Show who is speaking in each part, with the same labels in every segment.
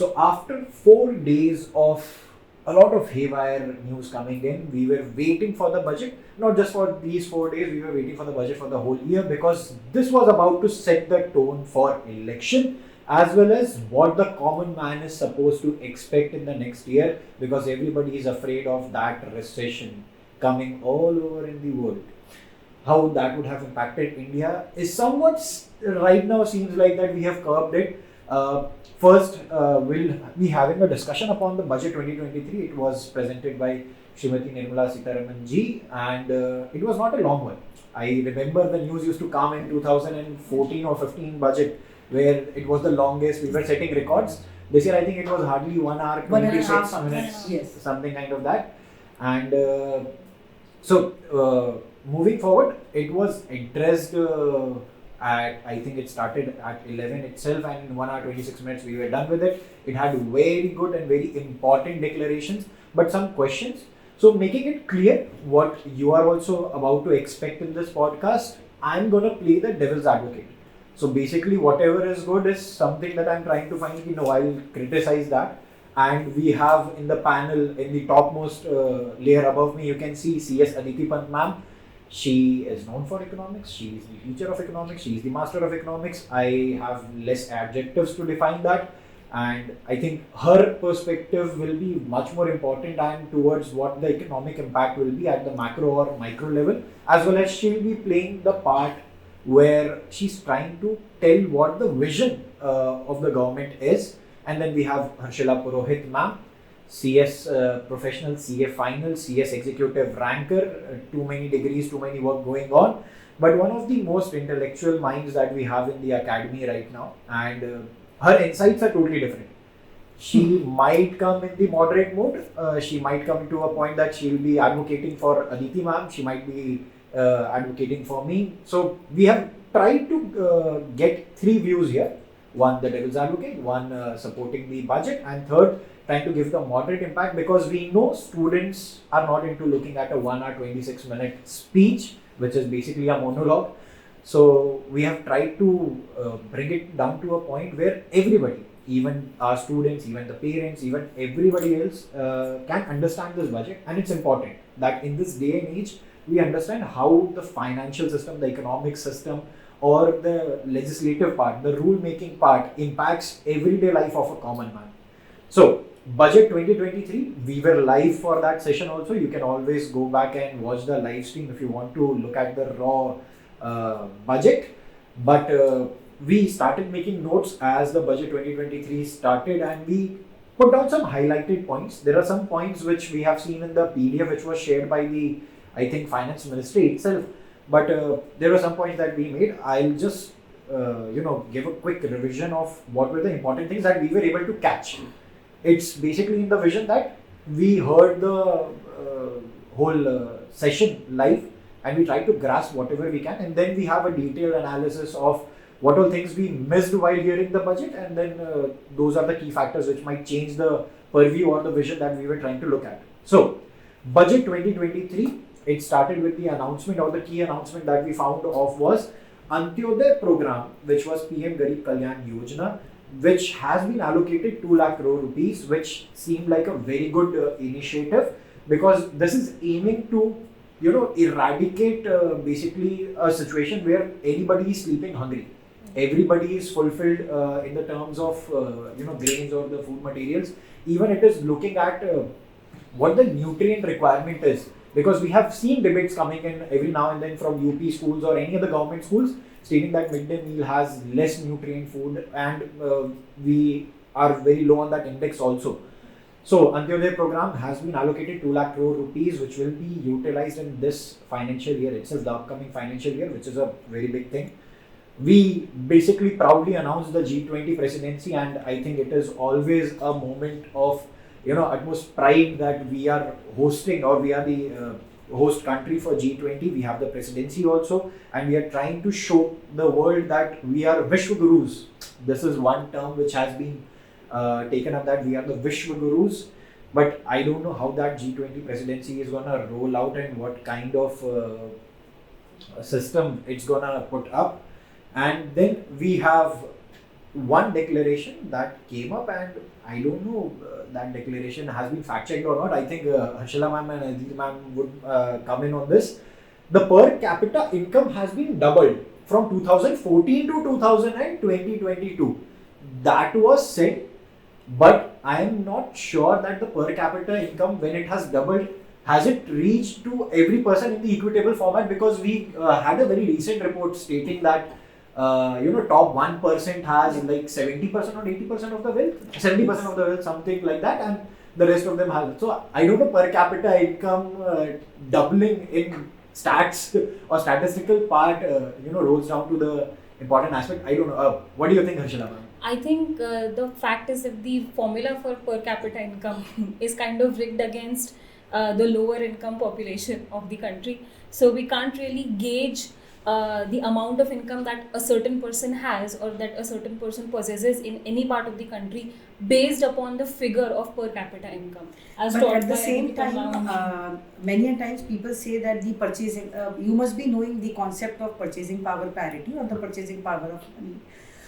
Speaker 1: So after 4 days of a lot of haywire news coming in, we were waiting for the budget, not just for these 4 days, we were waiting for the budget for the whole year, because this was about to set the tone for election as well as what the common man is supposed to expect in the next year, because everybody is afraid of that recession coming all over in the world. How that would have impacted India is somewhat right now seems like that we have curbed it. First, we'll be having a discussion upon the budget 2023. It was presented by Srimati Nirmala Sitharaman ji, and it was not a long one. I remember the news used to come in 2014 or 15 budget, where it was the longest. We were setting records. This year, I think it was hardly 1 hour, 26 minutes,
Speaker 2: yes.
Speaker 1: something kind of that. And moving forward, it was addressed at, I think it started at 11 itself, and in 1 hour 26 minutes we were done with it. It had very good and very important declarations, but some questions. So making it clear what you are also about to expect in this podcast, I'm going to play the devil's advocate. So basically whatever is good is something that I'm trying to find, I'll criticize that. And we have in the panel, in the topmost layer above me, you can see CS Aditi Pant ma'am. She is known for economics. She is the teacher of economics. She is the master of economics. I have less adjectives to define that. And I think her perspective will be much more important and towards what the economic impact will be at the macro or micro level, as well as she will be playing the part where she's trying to tell what the vision of the government is. And then we have Harshila Purohit ma'am, CS professional, CA final, CS executive ranker, too many degrees, too many work going on, but one of the most intellectual minds that we have in the academy right now, and her insights are totally different. She might come in the moderate mode, she might come to a point that she will be advocating for Aditi ma'am, she might be advocating for me. So we have tried to get three views here. One, the devil's advocate, one supporting the budget, and third, trying to give the moderate impact, because we know students are not into looking at a 1 hour 26 minute speech, which is basically a monologue. So we have tried to bring it down to a point where everybody, even our students, even the parents, even everybody else can understand this budget. And it's important that in this day and age, we understand how the financial system, the economic system, or the legislative part, the rule making part impacts everyday life of a common man. So budget 2023, we were live for that session also. You can always go back and watch the live stream if you want to look at the raw budget. But we started making notes as the budget 2023 started, and we put down some highlighted points. There are some points which we have seen in the PDF which was shared by the, I think, finance ministry itself. But there were some points that we made. I'll just give a quick revision of what were the important things that we were able to catch. It's basically in the vision that we heard the whole session live, and we tried to grasp whatever we can, and then we have a detailed analysis of what all things we missed while hearing the budget, and then those are the key factors which might change the purview or the vision that we were trying to look at. So budget 2023, it started with the announcement, or the key announcement that we found of was Antyodaya program, which was PM Garib Kalyan Yojana, which has been allocated 2 lakh crore rupees, which seemed like a very good initiative, because this is aiming to eradicate basically a situation where anybody is sleeping hungry. Everybody is fulfilled in the terms of grains or the food materials. Even it is looking at what the nutrient requirement is, because we have seen debates coming in every now and then from UP schools or any other government schools stating that midday meal has less nutrient food, and we are very low on that index also. So Antyodaya program has been allocated 2 lakh crore rupees, which will be utilized in this financial year itself, the upcoming financial year, which is a very big thing. We basically proudly announced the G20 presidency, and I think it is always a moment of utmost pride that we are hosting, or we are the host country for G20. We have the presidency also, and we are trying to show the world that we are Vishwa Gurus. This is one term which has been taken up, that we are the Vishwa Gurus. But I don't know how that G20 presidency is going to roll out and what kind of system it's going to put up. And then we have one declaration that came up, and I don't know that declaration has been fact checked or not. I think Harshila ma'am and Aditi ma'am would come in on this. The per capita income has been doubled from 2014 to 2022. That was said, but I am not sure that the per capita income, when it has doubled, has it reached to every person in the equitable format, because we had a very recent report stating that top 1% has like 70% or 80% of the wealth, 70% of the wealth, something like that, and the rest of them have. So I don't know, per capita income doubling in stats or statistical part, rolls down to the important aspect. I don't know. What do you think, Harshila ma'am?
Speaker 2: I think the fact is that the formula for per capita income is kind of rigged against the lower income population of the country. So we can't really gauge the amount of income that a certain person has or that a certain person possesses in any part of the country based upon the figure of per capita income.
Speaker 3: But at the same time, many times people say that the purchasing, you must be knowing the concept of purchasing power parity or the purchasing power of money.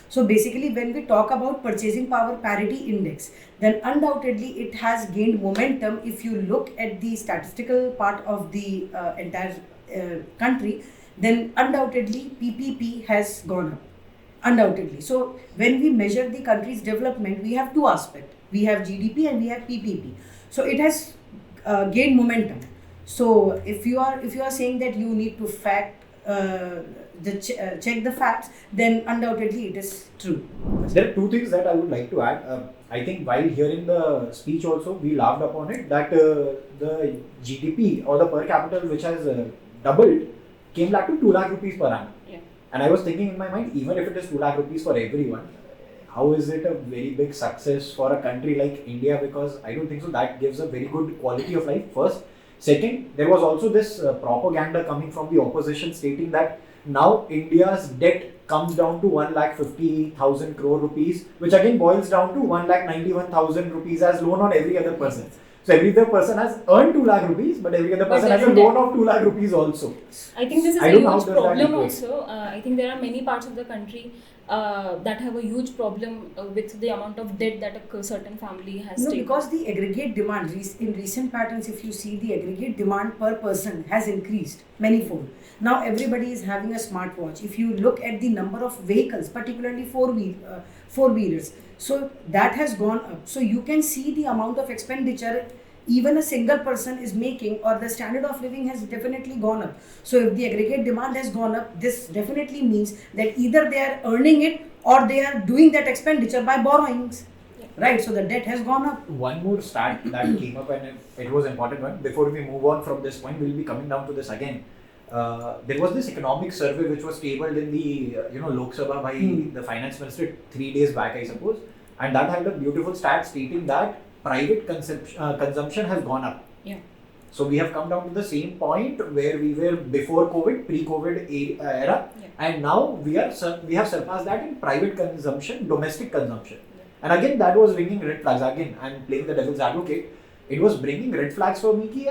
Speaker 3: So basically, when we talk about purchasing power parity index, then undoubtedly it has gained momentum. If you look at the statistical part of the entire country, then undoubtedly PPP has gone up. Undoubtedly. So when we measure the country's development, we have two aspects. We have GDP and we have PPP. So it has gained momentum. So if you are saying that you need to check the facts, then undoubtedly it is true.
Speaker 1: There are two things that I would like to add. I think while hearing the speech also, we laughed upon it that the GDP or the per capita which has doubled came back to 2 lakh rupees per annum.
Speaker 2: Yeah.
Speaker 1: And I was thinking in my mind, even if it is 2 lakh rupees for everyone, how is it a very big success for a country like India? Because I don't think so. That gives a very good quality of life, first. Second, there was also this propaganda coming from the opposition stating that now India's debt comes down to 1,50,000 crore rupees, which again boils down to 1,91,000 rupees as loan on every other person. So every other person has earned 2 lakh rupees, but every other person has a loan of 2 lakh rupees also.
Speaker 2: I think this is a huge problem also. I think there are many parts of the country that have a huge problem with the amount of debt that a certain family has taken.
Speaker 3: Because the aggregate demand, in recent patterns, if you see, the aggregate demand per person has increased manifold. Now everybody is having a smartwatch. If you look at the number of vehicles, particularly four-wheelers, so that has gone up. So you can see the amount of expenditure even a single person is making, or the standard of living has definitely gone up. So if the aggregate demand has gone up, this definitely means that either they are earning it or they are doing that expenditure by borrowings. Right, so the debt has gone up.
Speaker 1: One more stat that came up, and it was important one. Before we move on from this point, we'll be coming down to this again. There was this economic survey which was tabled in the Lok Sabha by the finance minister 3 days back, I suppose, and that had a beautiful stat stating that private consumption has gone up.
Speaker 2: Yeah.
Speaker 1: So we have come down to the same point where we were before COVID, pre-COVID era, and now we have surpassed that in private consumption, domestic consumption. And again, that was bringing red flags. Again, I'm playing the devil's advocate. It was bringing red flags for me.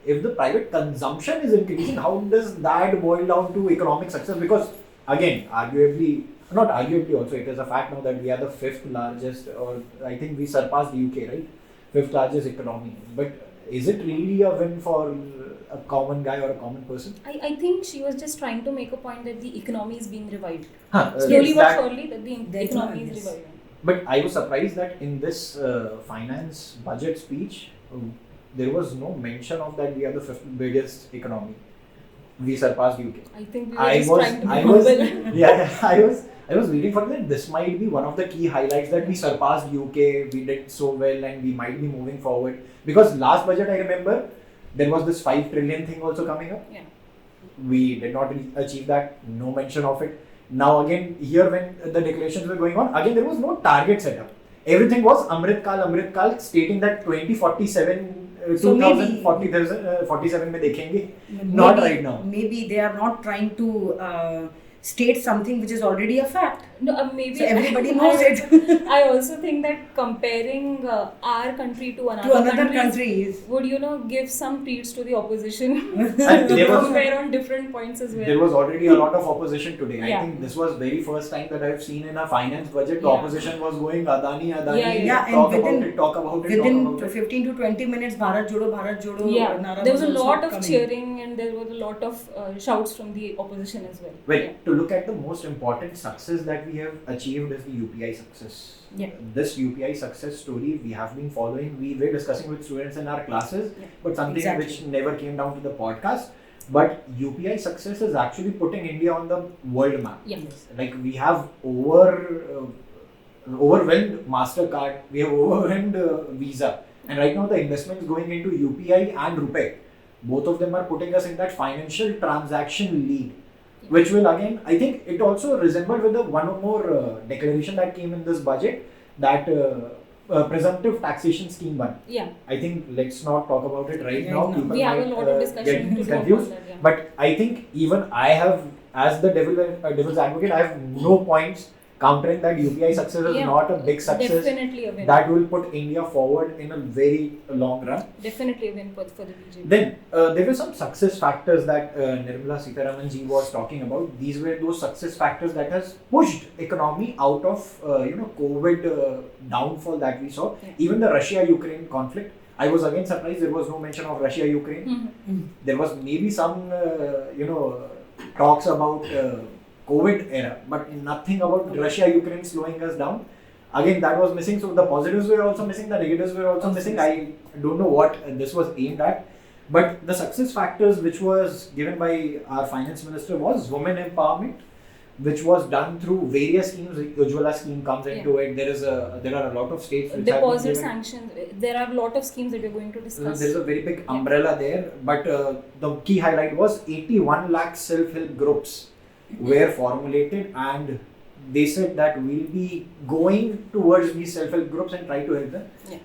Speaker 1: If the private consumption is increasing, how does that boil down to economic success? Because again, not arguably also, it is a fact now that we are the 5th largest, or I think we surpassed the UK, right? 5th largest economy. But is it really a win for a common guy or a common person?
Speaker 2: I think she was just trying to make a point that the economy is being revived.
Speaker 1: Slowly
Speaker 2: but surely that the economy is reviving.
Speaker 1: But I was surprised that in this finance budget speech, there was no mention of that we are the 5th biggest economy. We surpassed UK.
Speaker 2: I think we were just trying to be humble.
Speaker 1: Yeah, I was waiting for that. This might be one of the key highlights that we surpassed UK, we did so well, and we might be moving forward. Because last budget, I remember, there was this 5 trillion thing also coming up.
Speaker 2: Yeah.
Speaker 1: We did not achieve that, no mention of it. Now again, here when the declarations were going on, again there was no target set up. Everything was Amrit Kal, stating that 2047, 2047 mein dekhenge. Not right now.
Speaker 3: Maybe they are not trying to state something which is already a fact.
Speaker 2: No, maybe
Speaker 3: So everybody knows it.
Speaker 2: I also think that comparing our country to
Speaker 3: To
Speaker 2: another
Speaker 3: another country is.
Speaker 2: would give some treats to the opposition
Speaker 1: And
Speaker 2: to
Speaker 1: there was-
Speaker 2: compare on different points as well.
Speaker 1: There was already a lot of opposition today. I
Speaker 2: Yeah.
Speaker 1: think this was very first time that I've seen in a finance budget the
Speaker 2: Yeah.
Speaker 1: opposition was going Adani,
Speaker 3: Yeah, and
Speaker 1: talk
Speaker 3: within-
Speaker 1: about it, talk about it,
Speaker 3: Within
Speaker 1: talk about it.
Speaker 3: 15 to 20 minutes, Bharat Jodo
Speaker 2: Yeah,
Speaker 3: Nara
Speaker 2: there was a
Speaker 3: also
Speaker 2: lot of
Speaker 3: coming.
Speaker 2: cheering and there was a lot of shouts from the opposition as well.
Speaker 1: Well,
Speaker 2: Yeah.
Speaker 1: to look at the most important success that we have achieved is the UPI success.
Speaker 2: Yeah.
Speaker 1: This UPI success story we have been following. We were discussing with students in our classes,
Speaker 2: Yeah.
Speaker 1: but something
Speaker 3: Exactly.
Speaker 1: which never came down to the podcast. But UPI success is actually putting India on the world map.
Speaker 2: Yeah.
Speaker 3: Yes.
Speaker 1: Like we have overwhelmed MasterCard, we have overwhelmed Visa, and right now the investments going into UPI and RuPay, both of them are putting us in that financial transaction league, which will again, I think it also resembled with the one or more declaration that came in this budget, that presumptive taxation scheme one.
Speaker 2: Yeah.
Speaker 1: I think let's not talk about it right
Speaker 3: Yeah,
Speaker 1: now.
Speaker 3: no.
Speaker 1: People
Speaker 2: We have a
Speaker 1: might,
Speaker 2: lot of discussion to
Speaker 1: get
Speaker 2: do
Speaker 1: confused.
Speaker 2: about that. Yeah.
Speaker 1: But I think even I have, as the devil's advocate, I have no points countering that UPI success is
Speaker 2: Yeah,
Speaker 1: not a big success.
Speaker 2: Definitely a win.
Speaker 1: That will put India forward in a very long run.
Speaker 2: Definitely a win for the BJP.
Speaker 1: Then there were some success factors that Nirmala Sitharaman ji was talking about. These were those success factors that has pushed economy out of COVID downfall that we saw.
Speaker 2: Yeah.
Speaker 1: Even the Russia-Ukraine conflict. I was again surprised there was no mention of Russia-Ukraine.
Speaker 2: Mhm.
Speaker 1: There was maybe some talks about COVID era, but nothing about Russia-Ukraine slowing us down. Again, that was missing. So the positives were also missing, the negatives were also missing. I don't know what this was aimed at. But the success factors which was given by our finance minister was women empowerment, which was done through various schemes. Ujjwala scheme comes into it. There are a lot of states which have
Speaker 2: Deposit
Speaker 1: been given.
Speaker 2: sanctions. There are a lot of schemes that we're going to discuss.
Speaker 1: There's a very big umbrella there, but the key highlight was 81 lakh self-help groups were formulated, and they said that we'll be going towards these self-help groups and try to help them.
Speaker 2: Yeah.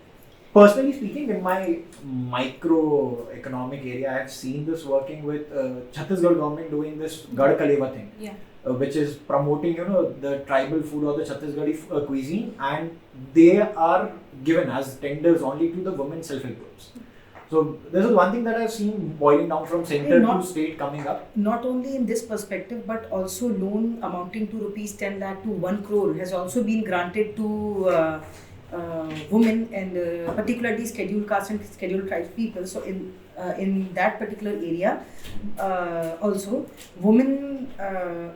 Speaker 1: Personally speaking, in my microeconomic area, I have seen this working with Chhattisgarh government doing this Gad Kaleva thing.
Speaker 2: Yeah.
Speaker 1: Which is promoting, the tribal food or the Chhattisgarhi cuisine, and they are given as tenders only to the women self-help groups. So this is one thing that I've seen boiling down from center to state coming up.
Speaker 3: Not only in this perspective, but also loan amounting to rupees 10 lakh to 1 crore has also been granted to women and particularly scheduled caste and scheduled tribes people. So in that particular area, also women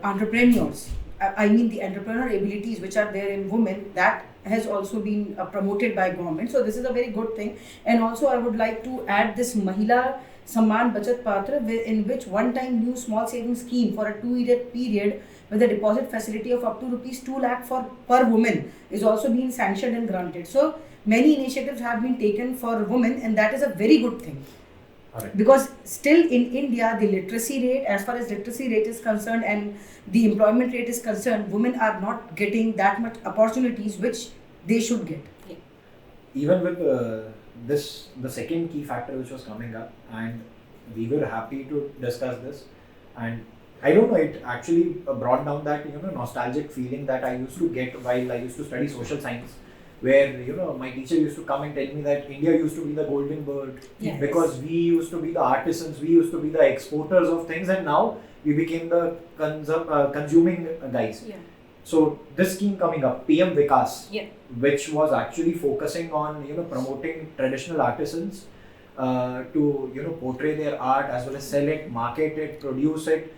Speaker 3: entrepreneurs. I mean the entrepreneur abilities which are there in women, that has also been promoted by government. So this is a very good thing. And also I would like to add this Mahila Samman Bachat Patra, in which one-time new small savings scheme for a 2-year period with a deposit facility of up to rupees 2 lakh per woman is also being sanctioned and granted. So many initiatives have been taken for women, and that is a very good thing.
Speaker 1: Alright.
Speaker 3: Because still in India, the literacy rate, as far as literacy rate is concerned and the employment rate is concerned, women are not getting that much opportunities which they should get.
Speaker 2: Yeah.
Speaker 1: Even with the second key factor which was coming up, and we were happy to discuss this, and I don't know, it actually brought down that nostalgic feeling that I used to get while I used to study social science, where my teacher used to come and tell me that India used to be the golden bird,
Speaker 2: Yes.
Speaker 1: because we used to be the artisans, we used to be the exporters of things, and now we became the consuming guys.
Speaker 2: Yeah.
Speaker 1: So this scheme coming up, PM Vikas,
Speaker 2: Yeah.
Speaker 1: which was actually focusing on promoting traditional artisans to portray their art as well as sell it, market it, produce it,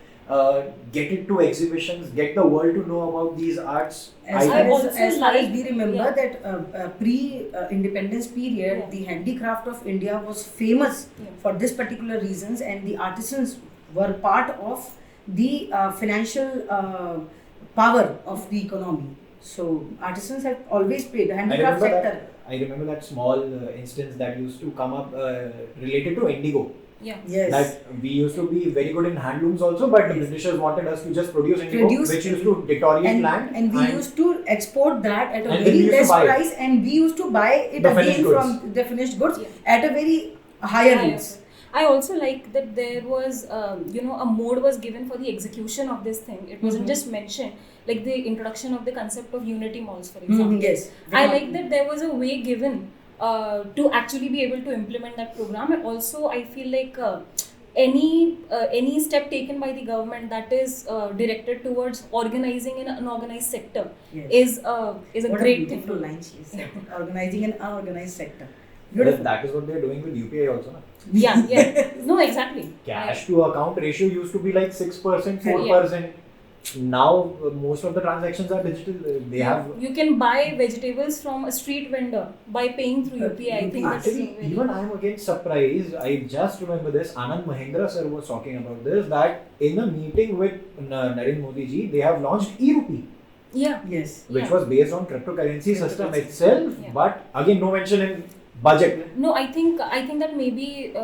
Speaker 1: get it to exhibitions, get the world to know about these arts.
Speaker 3: As far as we remember,
Speaker 2: yeah.
Speaker 3: that pre-independence period,
Speaker 2: Yeah.
Speaker 3: the handicraft of India was famous
Speaker 2: Yeah.
Speaker 3: for this particular reasons, and the artisans were part of the financial power of the economy. So artisans have always played the handicraft sector.
Speaker 1: I remember that small instance that used to come up related to indigo.
Speaker 2: Yeah.
Speaker 3: Yes.
Speaker 1: That we used to be very good in handlooms also, but the
Speaker 3: Yes.
Speaker 1: Britishers wanted us to just produce indigo,
Speaker 3: Produce
Speaker 1: which used to deteriorate land.
Speaker 3: and we used to export that at a
Speaker 1: And then we
Speaker 3: very
Speaker 1: used to
Speaker 3: less
Speaker 1: buy it.
Speaker 3: price, and we used to buy it
Speaker 1: The finished
Speaker 3: again
Speaker 1: goods.
Speaker 3: from the finished goods
Speaker 2: Yeah.
Speaker 3: at a very higher rates.
Speaker 2: I also like that there was, a mode was given for the execution of this thing. It wasn't just mentioned, like the introduction of the concept of unity malls, for example.
Speaker 3: Yes.
Speaker 2: I like that there was a way given to actually be able to implement that program. And also, I feel like any step taken by the government that is directed towards organizing in an unorganized sector is a
Speaker 3: What
Speaker 2: great
Speaker 3: a
Speaker 2: thing.
Speaker 3: beautiful line she said. Organizing an unorganized sector.
Speaker 1: Well,
Speaker 3: Beautiful.
Speaker 1: that is what they are doing with UPI also. Na?
Speaker 2: Yeah. No, exactly.
Speaker 1: Cash to account ratio used to be like 6%, 4%. Now most of the transactions are digital. They have.
Speaker 2: You can buy vegetables from a street vendor by paying through UPI. I think that's
Speaker 1: Actually, even I am again surprised. I just remember this. Anand Mahindra sir was talking about this, that in a meeting with Narendra Modi ji, they have launched e-rupee,
Speaker 3: Yes.
Speaker 1: which was based on cryptocurrency system itself.
Speaker 2: Yeah.
Speaker 1: But again, no mention in budget.
Speaker 2: No, I think that maybe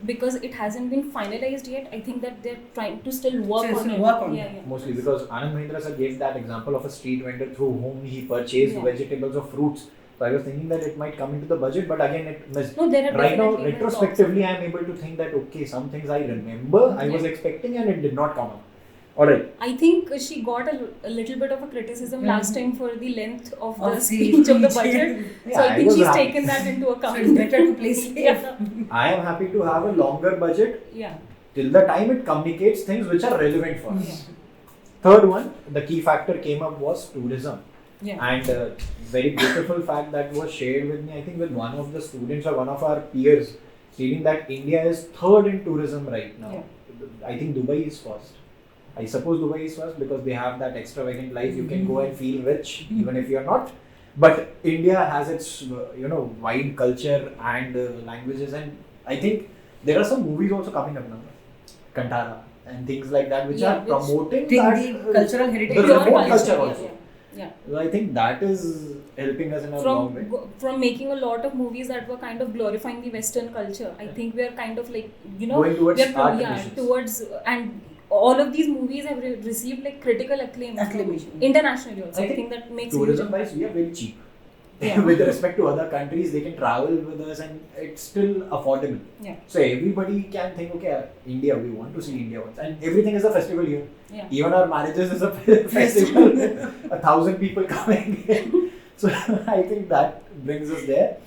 Speaker 2: because it hasn't been finalized yet, I think that they're trying to still work on it. Yeah.
Speaker 1: Mostly because Anand Mahindra sir gave that example of a street vendor through whom he purchased vegetables or fruits. So I was thinking that it might come into the budget, but again it missed.
Speaker 2: No, there are
Speaker 1: right now,
Speaker 2: definitely
Speaker 1: retrospectively, I am able to think that okay, some things I remember I was expecting and it did not come up. Alright.
Speaker 2: I think she got a little bit of a criticism last time for the length of the
Speaker 3: speech
Speaker 2: speech of the budget. So I think she's
Speaker 1: happy.
Speaker 2: taken that into account.
Speaker 3: So it's better to play safe.
Speaker 2: Yeah.
Speaker 1: I am happy to have a longer budget
Speaker 2: Yeah.
Speaker 1: till the time it communicates things which are relevant for us. Third one, the key factor came up was tourism.
Speaker 2: Yeah.
Speaker 1: And very beautiful fact that was shared with me, I think with one of the students or one of our peers, stating that India is third in tourism right now. I think Dubai is first. I suppose Dubai is first because they have that extravagant life. You can go and feel rich even if you are not. But India has its wide culture and languages, and I think there are some movies also coming up now, Kantara and things like that, which are promoting
Speaker 3: the
Speaker 1: that
Speaker 3: cultural heritage,
Speaker 1: the
Speaker 2: Pure
Speaker 1: remote
Speaker 2: culture,
Speaker 1: culture also.
Speaker 2: Yeah.
Speaker 1: So I think that is helping us in a long way.
Speaker 2: From making a lot of movies that were kind of glorifying the Western culture, I think we are kind of like
Speaker 1: going towards art
Speaker 2: towards, and all of these movies have received like critical acclaim internationally also. I think that makes
Speaker 1: tourism wise we are very cheap.
Speaker 2: Yeah.
Speaker 1: With respect to other countries, they can travel with us and it's still affordable.
Speaker 2: Yeah.
Speaker 1: So everybody can think, okay, India, we want to see India once, and everything is a festival here.
Speaker 2: Yeah.
Speaker 1: Even our marriages is a festival. 1,000 people coming in. So I think that brings us there.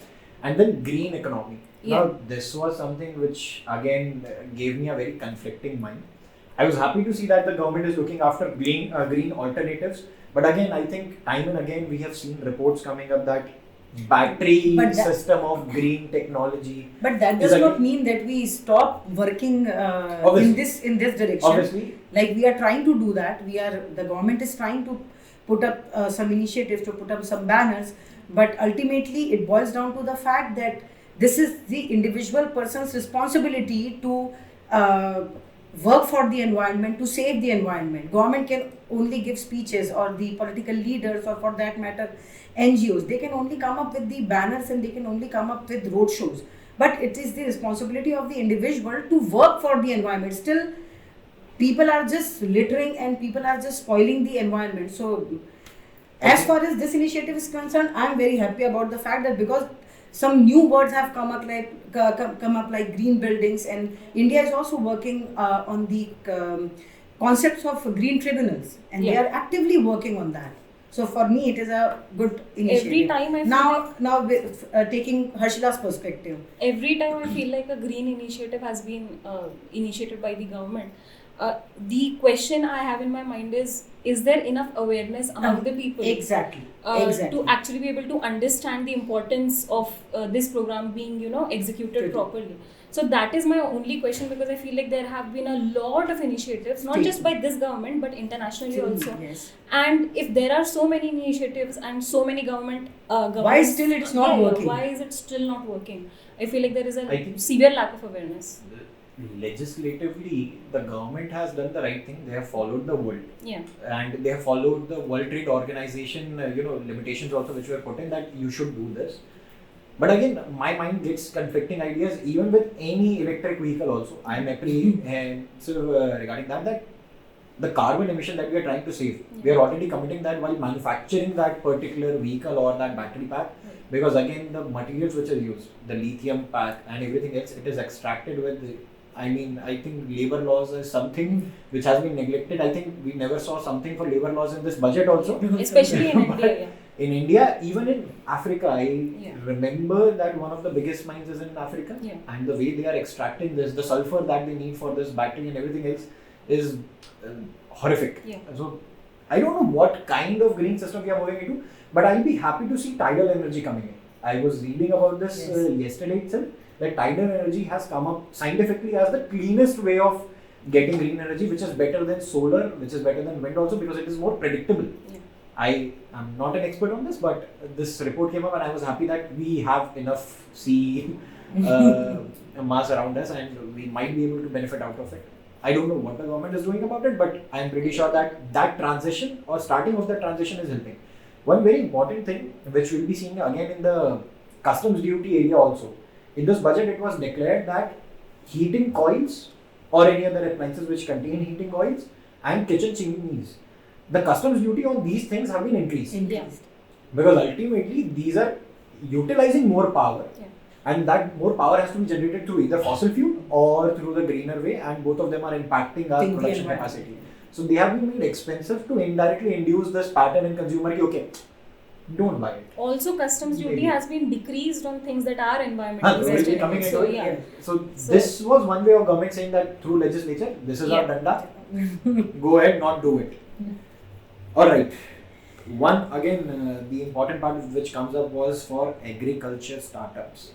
Speaker 1: And then green economy.
Speaker 2: Yeah.
Speaker 1: Now this was something which again gave me a very conflicting mind. I was happy to see that the government is looking after green alternatives. But again, I think time and again we have seen reports coming up that battery system of green technology.
Speaker 3: But that does not mean that we stop working in this direction.
Speaker 1: Obviously,
Speaker 3: like we are trying to do that. The government is trying to put up some initiatives, to put up some banners. But ultimately, it boils down to the fact that this is the individual person's responsibility to work for the environment, to save the environment. Government can only give speeches, or the political leaders, or for that matter NGOs, they can only come up with the banners and they can only come up with road shows. But it is the responsibility of the individual to work for the environment. Still, people are just littering and people are just spoiling the environment. So as far as this initiative is concerned, I am very happy about the fact that because some new words have come up like green buildings, and India is also working on the concepts of green tribunals, and they are actively working on that. So for me, it is a good initiative.
Speaker 2: Every time I feel
Speaker 3: now taking Harshila's perspective.
Speaker 2: Every time I feel like a green initiative has been initiated by the government, the question I have in my mind is there enough awareness among the people
Speaker 3: exactly
Speaker 2: to actually be able to understand the importance of this program being executed properly? So that is my only question, because I feel like there have been a lot of initiatives, not just by this government but internationally also.
Speaker 3: Yes.
Speaker 2: And if there are so many initiatives and so many governments,
Speaker 3: why still it's not working?
Speaker 2: Why is it still not working? I feel like there is a severe lack of awareness.
Speaker 1: Legislatively, the government has done the right thing. They have followed the world, and they have followed the World Trade Organization limitations also, which were put in that you should do this. But again, my mind gets conflicting ideas even with any electric vehicle also. I am apprehensive regarding that the carbon emission that we are trying to save, we are already committing that while manufacturing that particular vehicle or that battery pack. because again the materials which are used, the lithium pack and everything else, it is extracted with I think labor laws is something which has been neglected. I think we never saw something for labor laws in this budget also.
Speaker 2: Especially in India, yeah.
Speaker 1: In India, even in Africa, I remember that one of the biggest mines is in Africa, and the way they are extracting this, the sulfur that they need for this battery and everything else is horrific. So I don't know what kind of green system we are moving into, but I'll be happy to see tidal energy coming in. I was reading about this yesterday itself, that tidal energy has come up scientifically as the cleanest way of getting green energy, which is better than solar, which is better than wind also, because it is more predictable. I am not an expert on this, but this report came up and I was happy that we have enough sea mass around us and we might be able to benefit out of it. I don't know what the government is doing about it, but I am pretty sure that that transition or starting of the transition is helping. One very important thing which we'll be seeing again in the customs duty area also. In this budget, it was declared that heating coils or any other appliances which contain heating coils and kitchen chimneys, the customs duty on these things have been increased. Because ultimately these are utilizing more power, and that more power has to be generated through either fossil fuel or through the greener way, and both of them are impacting our production capacity. So they have been made expensive to indirectly induce this pattern in consumer ki, okay, don't buy it.
Speaker 2: Also, customs duty has been decreased on things that are environmentally sustainable.
Speaker 1: So this was one way of government saying that through legislature, this is our danda, go ahead, not do it. Alright, one again, the important part which comes up was for agriculture startups.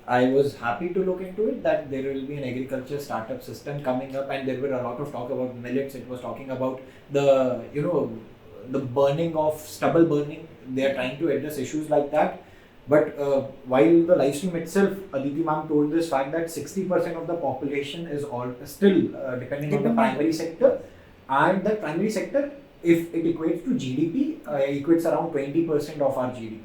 Speaker 1: I was happy to look into it that there will be an agriculture startup system coming up, and there were a lot of talk about millets. It was talking about the, the burning of stubble burning. They are trying to address issues like that. But while the live stream itself, Aditi ma'am told this fact that 60% of the population is still depending on the primary sector, and the primary sector, if it equates to GDP, equates around 20% of our GDP.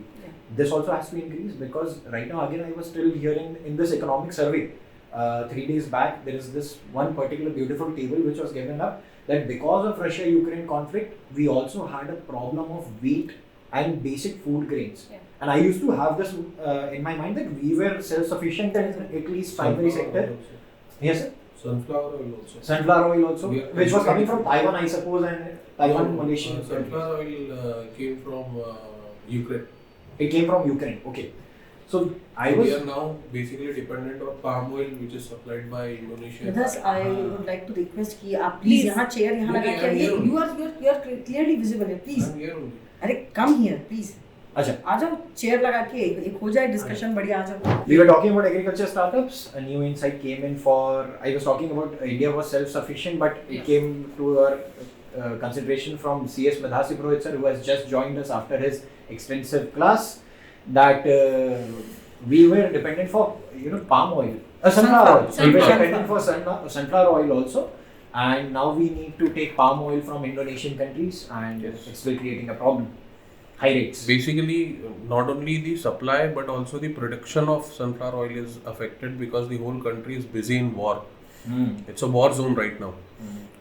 Speaker 1: This also has to increase, because right now again I was still hearing in this economic survey 3 days back, there is this one particular beautiful table which was given up that because of Russia-Ukraine conflict, we also had a problem of wheat and basic food grains. And I used to have this in my mind that we were self-sufficient in at least primary sector. Yes, sir?
Speaker 4: Sunflower oil also.
Speaker 1: Sunflower oil also, which was coming from Taiwan, I suppose, and Taiwan, Malaysia.
Speaker 4: Sunflower oil came from Ukraine.
Speaker 1: It came from Ukraine, okay. So
Speaker 4: we are now basically dependent on palm oil, which is supplied by Indonesia.
Speaker 3: Thus, I would like to request कि आप please यहाँ chair यहाँ लगा के you are clearly visible here, please.
Speaker 4: I'm here only.
Speaker 3: अरे come here, please.
Speaker 1: अच्छा
Speaker 3: आ जाओ chair लगा के एक हो जाए discussion बढ़िया आ जाओ.
Speaker 1: We were talking about agriculture startups. A new insight came in for. I was talking about India was self-sufficient, but it came to our consideration from CS Madhasi Purohit sir, who has just joined us after his extensive class, that we were dependent for palm oil, sunflower oil. We were dependent for sunflower oil also, and now we need to take palm oil from Indonesian countries, and it's still creating a problem. High rates.
Speaker 4: Basically, not only the supply but also the production of sunflower oil is affected because the whole country is busy in war. It's a war zone right now.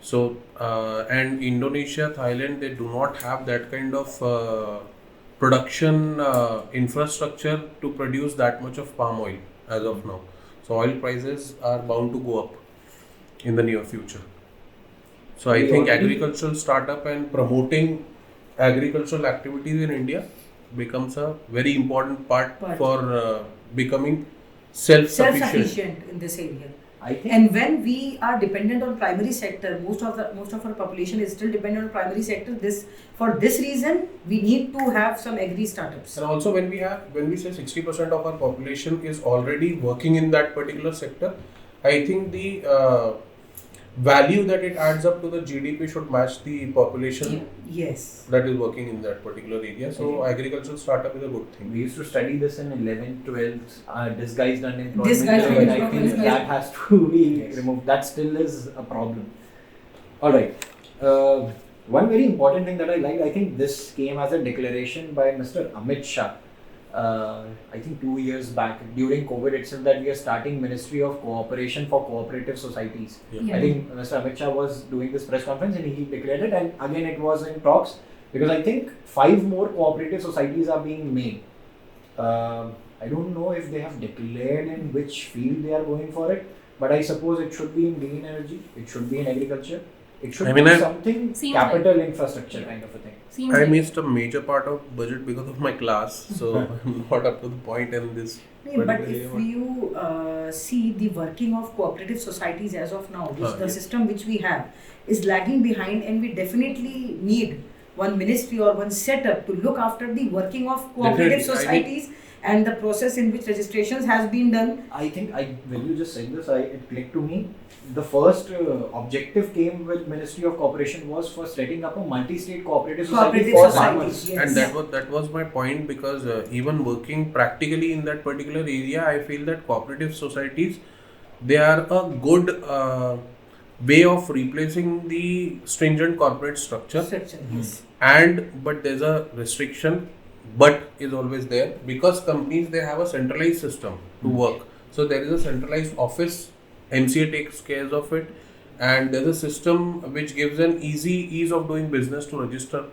Speaker 4: So, and Indonesia, Thailand, they do not have that kind of production infrastructure to produce that much of palm oil as of now. So, oil prices are bound to go up in the near future. So, I think agricultural startup and promoting agricultural activities in India becomes a very important part for becoming self-sufficient
Speaker 3: in this area.
Speaker 1: I think,
Speaker 3: and when we are dependent on primary sector, most of our population is still dependent on primary sector. For this reason, we need to have some agri startups.
Speaker 4: And also, when we say 60% of our population is already working in that particular sector, I think the value that it adds up to the GDP should match the population that is working in that particular area. So, agricultural startup is a good thing.
Speaker 1: We used to study this in 11th, 12th, disguised unemployment. I think that has to be removed. That still is a problem. Alright. One very important thing that I liked, I think this came as a declaration by Mr. Amit Shah. I think 2 years back during COVID itself, that we are starting Ministry of Cooperation for Cooperative Societies. I think Mr. Amit Shah was doing this press conference and he declared it, and again it was in talks, because I think 5 more cooperative societies are being made. I don't know if they have declared in which field they are going for it, but I suppose it should be in green energy, it should be in agriculture, it should be something
Speaker 2: Seems
Speaker 1: capital infrastructure kind of a thing.
Speaker 2: Seems
Speaker 4: I
Speaker 2: like
Speaker 4: missed a major part of budget because of my class, so I'm not up to the point in this.
Speaker 3: But if you see the working of cooperative societies as of now, the system which we have is lagging behind, and we definitely need one ministry or one setup to look after the working of cooperative societies and the process in which registrations has been done.
Speaker 1: I think when you just said this, it clicked to me. The first objective came with Ministry of Corporation was for setting up a multi-state cooperative society for farmers.
Speaker 3: Yes.
Speaker 4: And that was my point, because even working practically in that particular area, I feel that cooperative societies, they are a good way of replacing the stringent corporate structure.
Speaker 3: Yes.
Speaker 4: But there's a restriction, but is always there, because companies, they have a centralized system to work. So there is a centralized office, MCA takes care of it, and there's a system which gives an ease of doing business to register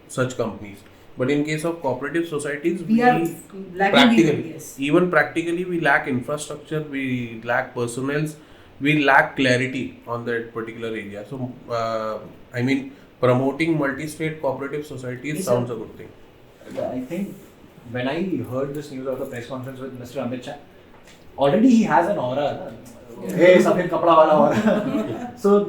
Speaker 4: such companies. But in case of cooperative societies,
Speaker 3: we are
Speaker 4: practically, even practically, we lack infrastructure, we lack personnel, we lack clarity on that particular area. So, I mean, promoting multi-state cooperative societies sounds a good thing.
Speaker 1: I think when I heard this news of the press conference with Mr. Amit Shah, already he has an aura. Hey, sabhin kapda wala aura. So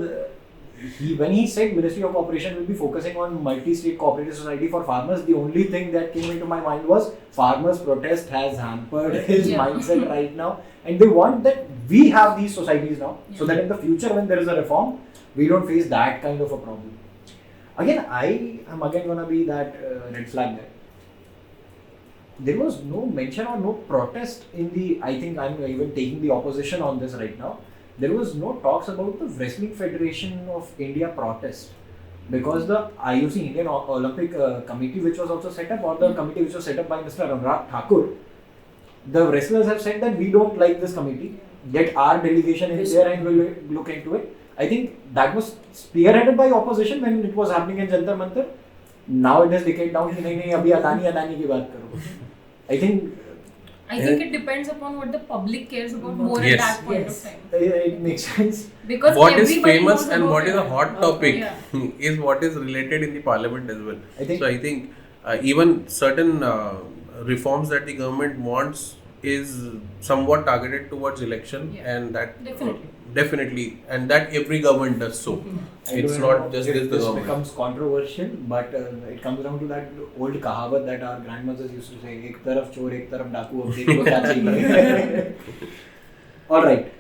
Speaker 1: when he said Ministry of Corporation will be focusing on multi-state cooperative society for farmers, the only thing that came into my mind was farmers' protest has hampered his mindset right now, and they want that we have these societies now, so that in the future when there is a reform, we don't face that kind of a problem. Again, I am gonna be that red flag guy. There was no mention or no protest in the, I think I'm even taking the opposition on this right now. There was no talks about the Wrestling Federation of India protest, because the IOC, Indian Olympic Committee, which was also set up, or the committee which was set up by Mr. Anurag Thakur, the wrestlers have said that we don't like this committee, yet our delegation is there and will look into it. I think that was spearheaded by opposition when it was happening in Jantar Mantar. Now it has decayed down कि नहीं अभी अदानी की बात करो. I think
Speaker 2: it depends upon what the public cares about more at that point of time.
Speaker 1: It makes sense.
Speaker 2: Because
Speaker 4: what is famous and what is a hot topic
Speaker 2: yeah.
Speaker 4: is what is related in the parliament as well. I think even certain reforms that the government wants is somewhat targeted towards election, and that definitely, and that every government does so. It's not just this government.
Speaker 1: Becomes controversial, but it comes down to that old kahavat that our grandmothers used to say, ek taraf chor, ek taraf daku, ab dekho kya chahiye. Alright,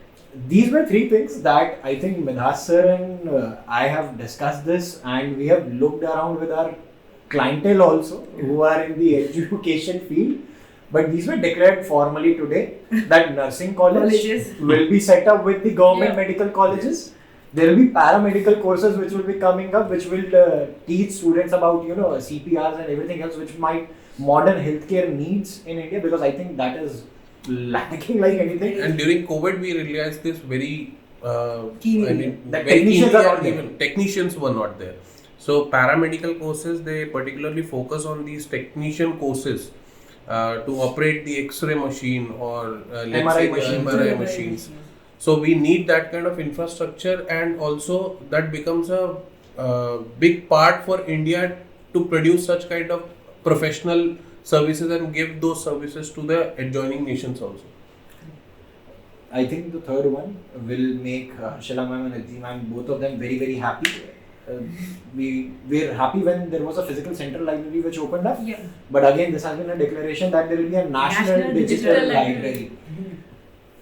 Speaker 1: these were three things that I think Minhas sir and I have discussed this, and we have looked around with our clientele also, who are in the education field. But these were declared formally today that nursing colleges will be set up with the government medical colleges. There will be paramedical courses which will be coming up, which will teach students about CPRs and everything else, which might modern healthcare needs in India, because I think that is lacking like anything.
Speaker 4: And during COVID, we realized this very
Speaker 1: keenly. That
Speaker 4: technicians were not there. So paramedical courses, they particularly focus on these technician courses. To operate the X-ray machine or let's say the MRI machines. So we need that kind of infrastructure, and also that becomes a big part for India to produce such kind of professional services and give those services to the adjoining nations also.
Speaker 1: I think the third one will make Shala ma'am and Aditi ma'am, both of them, very, very happy. We're happy when there was a physical central library which opened up.
Speaker 2: Yeah.
Speaker 1: But again, this has been a declaration that there will be a national digital library.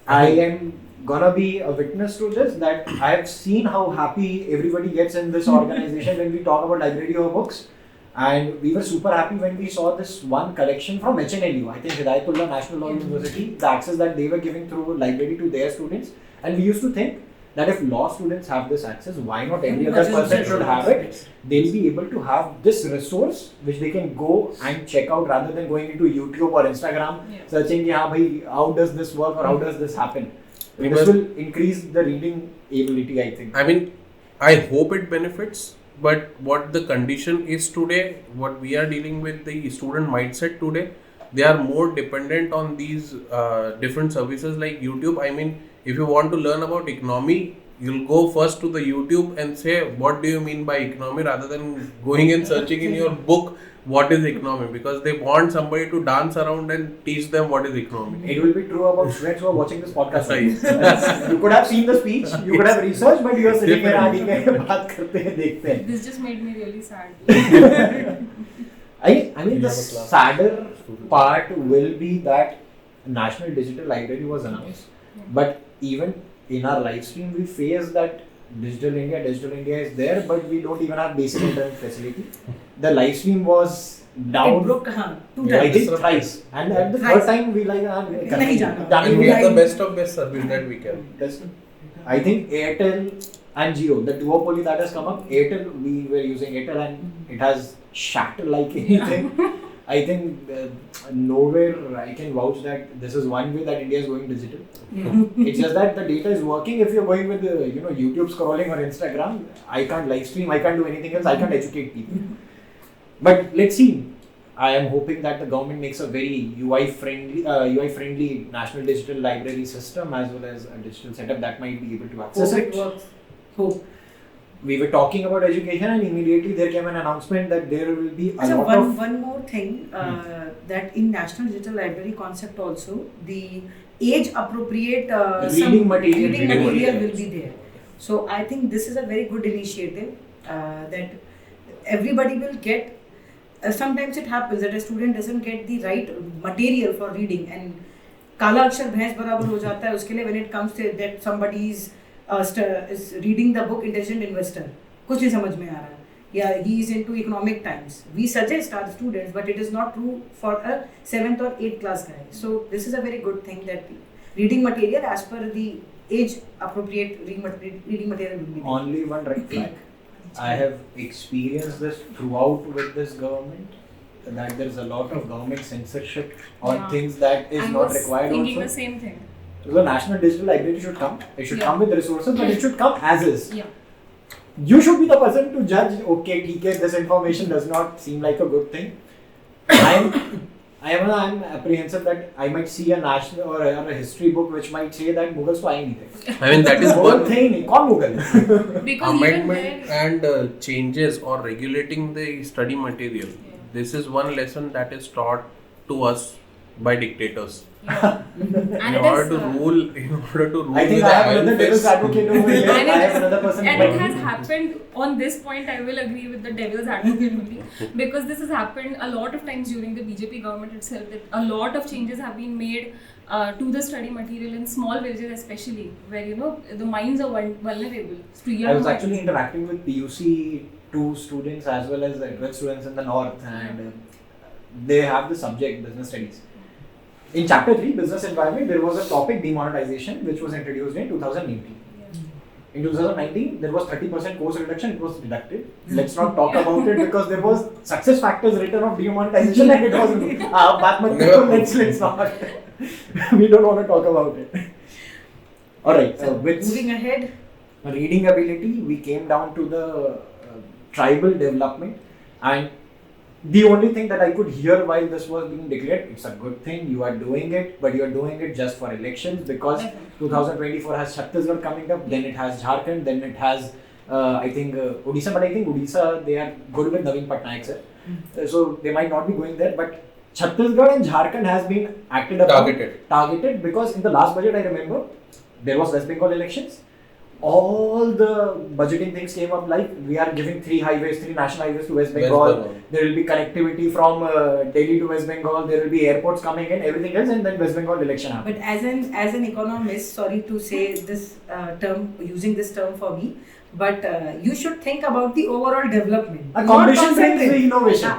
Speaker 1: I am gonna be a witness to this, that I have seen how happy everybody gets in this organization when we talk about library of books. And we were super happy when we saw this one collection from HNLU, I think Hidayatullah National Law University, the access that they were giving through library to their students. And we used to think that if law students have this access, why not every other person should have it? They'll be able to have this resource which they can go and check out, rather than going into YouTube or Instagram searching how does this work or how does this happen. This will increase the reading ability, I think.
Speaker 4: I mean, I hope it benefits, but what the condition is today, what we are dealing with, the student mindset today, they are more dependent on these different services like YouTube. I mean, if you want to learn about economy, you'll go first to the YouTube and say, what do you mean by economy, rather than going and searching in your book what is economy, because they want somebody to dance around and teach them what is economy.
Speaker 1: It will be true about students who are watching this podcast. You could have seen the speech, you could have researched, but you are sitting here and
Speaker 2: This just made me really sad.
Speaker 1: I mean, the sadder part will be that National Digital Library was announced, but even in our live stream, we face that Digital India is there, but we don't even have basic internet facility. The live stream was down.
Speaker 3: It broke 2 times.
Speaker 1: I think thrice. And at the third time, we like,
Speaker 4: And we have the best of best service that we can.
Speaker 1: I think Airtel and Jio, the duopoly that has come up, Airtel, we were using Airtel and it has shattered like anything. I think nowhere I can vouch that this is one way that India is going digital. It's just that the data is working. If you're going with YouTube scrolling or Instagram, I can't live stream, I can't do anything else, I can't educate people. But let's see. I am hoping that the government makes a very UI friendly National Digital Library system as well as a digital setup that might be able to access it.
Speaker 3: Works. Hope.
Speaker 1: We were talking about education and immediately there came an announcement that there will be a lot of...
Speaker 3: One more thing, that in National Digital Library concept also, the age appropriate
Speaker 1: reading material
Speaker 3: will be there. So I think this is a very good initiative that everybody will get. Sometimes it happens that a student doesn't get the right material for reading and kala akshar bhais barabar ho jata hai uske liye when it comes to that somebody is reading the book Intelligent Investor, कुछ नहीं समझ में आ रहा है, या he is into economic times. We suggest our students, but it is not true for a 7th or 8th class guy. So this is a very good thing that reading material as per the age appropriate reading material will be there.
Speaker 1: Only one red flag. I have experienced this throughout with this government, that there is a lot of government censorship on things that is not required.
Speaker 2: I was thinking
Speaker 1: also.
Speaker 2: the same thing.
Speaker 1: So the National Digital Library should come. It should come with the resources, but it should come as is.
Speaker 2: Yeah.
Speaker 1: You should be the person to judge. Okay, TK, this information does not seem like a good thing. I am apprehensive that I might see a national or a history book which might say that Mughals to aaye nahi the.
Speaker 4: I mean, that is one
Speaker 1: thing. Kaun Mughal?
Speaker 2: Because
Speaker 4: amendment and changes or regulating the study material.
Speaker 2: Yeah.
Speaker 4: This is one lesson that is taught to us by dictators.
Speaker 2: Yeah.
Speaker 4: In order to rule
Speaker 1: I think
Speaker 4: with
Speaker 1: I have
Speaker 4: the
Speaker 1: another devil's advocate over here. I have another person.
Speaker 2: And it has happened on this point. I will agree with the devil's advocate only, because this has happened a lot of times during the BJP government itself. That a lot of changes have been made to the study material in small villages, especially where the minds are vulnerable.
Speaker 1: I was actually interacting with PUC 2 students as well as the 12 students in the north, and they have the subject business studies. In chapter 3, business environment, there was a topic demonetization which was introduced in 2018. In 2019, there was 30% course reduction, it was deducted. Let's not talk about it because there was success factors written of demonetization and it was let's not. We don't want to talk about it. Alright, with
Speaker 3: moving ahead,
Speaker 1: reading ability, we came down to the tribal development, and the only thing that I could hear while this was being declared, it's a good thing, you are doing it, but you are doing it just for elections because 2024 has Chhattisgarh coming up, then it has Jharkhand, then it has I think Odisha, but I think Odisha, they are good with Naveen Patnaik sir. So they might not be going there, but Chhattisgarh and Jharkhand has been targeted because in the last budget I remember, there was West Bengal elections. All the budgeting things came up like we are giving 3 national highways to West Bengal. There will be connectivity from Delhi to West Bengal. There will be airports coming in, everything else, and then West Bengal election happened.
Speaker 3: But as an economist, sorry to say this using this term for me, but you should think about the overall development.
Speaker 1: A competition brings the innovation.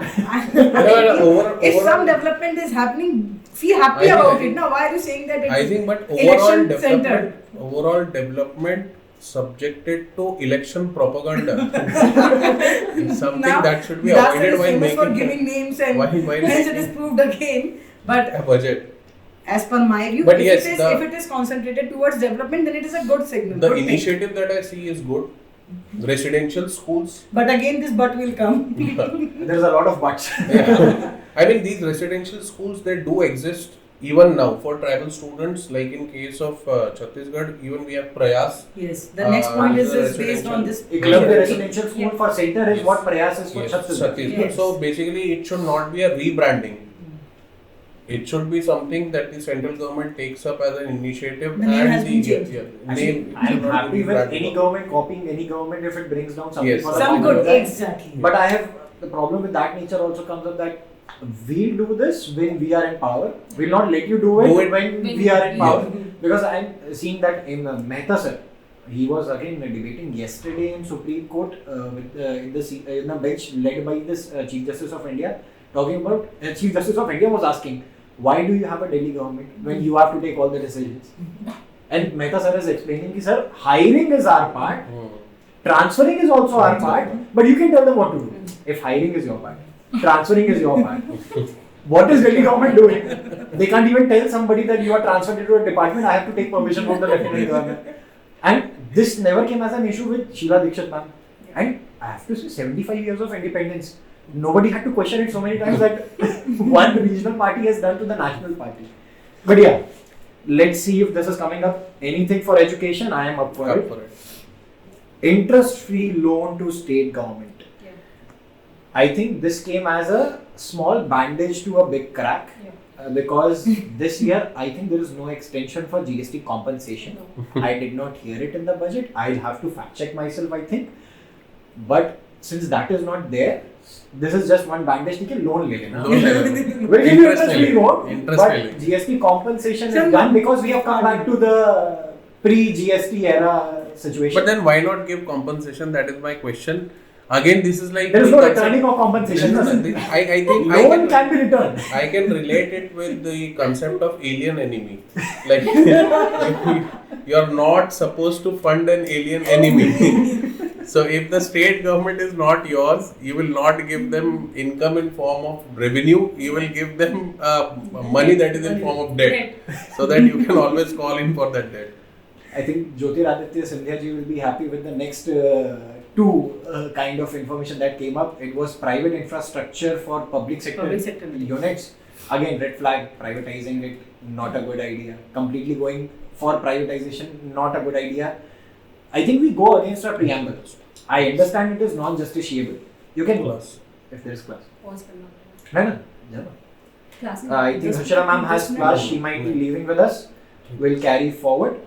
Speaker 3: If some development is happening, feel happy about it. Now, why are you saying that?
Speaker 4: I think, but overall development subjected to election propaganda. Something
Speaker 3: now,
Speaker 4: that should be avoided while making
Speaker 3: for giving names and hence it is proved again. But
Speaker 4: a budget.
Speaker 3: As per my view,
Speaker 4: but
Speaker 3: if it is concentrated towards development, then it is a good signal.
Speaker 4: The initiative that I see is good. Residential schools.
Speaker 3: But again, this but will come.
Speaker 1: There's a lot of buts.
Speaker 4: I mean, these residential schools, they do exist even now for tribal students. Like in case of Chhattisgarh, even we have Prayas.
Speaker 3: Yes, the next point is based on this.
Speaker 1: Eklavya Residential School for Center is what Prayas is for
Speaker 4: Yes,
Speaker 1: Chhattisgarh.
Speaker 3: Yes.
Speaker 4: So basically, it should not be a rebranding. It should be something that the central government takes up as an initiative.
Speaker 3: The name has been changed.
Speaker 4: Name
Speaker 1: I
Speaker 4: should
Speaker 1: am
Speaker 4: not
Speaker 1: happy
Speaker 4: be
Speaker 1: with
Speaker 4: rebranded.
Speaker 1: any government copying any government if it brings down something
Speaker 4: Yes.
Speaker 1: for the
Speaker 3: Some
Speaker 1: common
Speaker 3: good,
Speaker 1: good.
Speaker 3: exactly.
Speaker 1: But I have the problem with that nature also comes up that we'll do this when we are in power. We'll not let you do it when we are in power. Because I'm seeing that in Mehta sir, he was again debating yesterday in Supreme Court in the bench led by this Chief Justice of India, talking about Chief Justice of India was asking, why do you have a Delhi government when you have to take all the decisions? And Mehta sir is explaining, sir, hiring is our part, transferring is also our part, but you can tell them what to do. If hiring is your part, transferring is your part. What is Delhi government doing? They can't even tell somebody that you are transferred into a department. I have to take permission from the lieutenant governor. And this never came as an issue with Sheila Dikshit ma'am. And I have to say, 75 years of independence. Nobody had to question it so many times that one regional party has done to the national party. But yeah, let's see if this is coming up. Anything for education, I am up for it. Interest-free loan to state government.
Speaker 2: Yeah.
Speaker 1: I think this came as a small bandage to a big crack. Because this year, I think there is no extension for GST compensation. I did not hear it in the budget. I'll have to fact check myself, I think. But since that is not there, this is just one bandage. ठीक है, loan ले लेना. We'll give you interest-free loan, but GST compensation is done because we have come back to the pre-GST era situation.
Speaker 4: But then why not give compensation? That is my question. Again, this is like
Speaker 1: there is no returning of compensation.
Speaker 4: I think
Speaker 1: loan can be returned.
Speaker 4: I can relate it with the concept of alien enemy. Like you are not supposed to fund an alien enemy. So if the state government is not yours, you will not give them income in form of revenue. You will give them money that is in form of debt, so that you can always call in for that debt.
Speaker 1: I think Jyotiraditya Scindia ji will be happy with the next two kind of information that came up. It was private infrastructure for public sector units. Again, red flag, privatizing it, not a good idea. Completely going for privatization, not a good idea. I think we go against our preamble. I understand it is non-justiciable. You can class if there is class. No. I think Harshila ma'am has class. She might be leaving with us. We'll carry forward.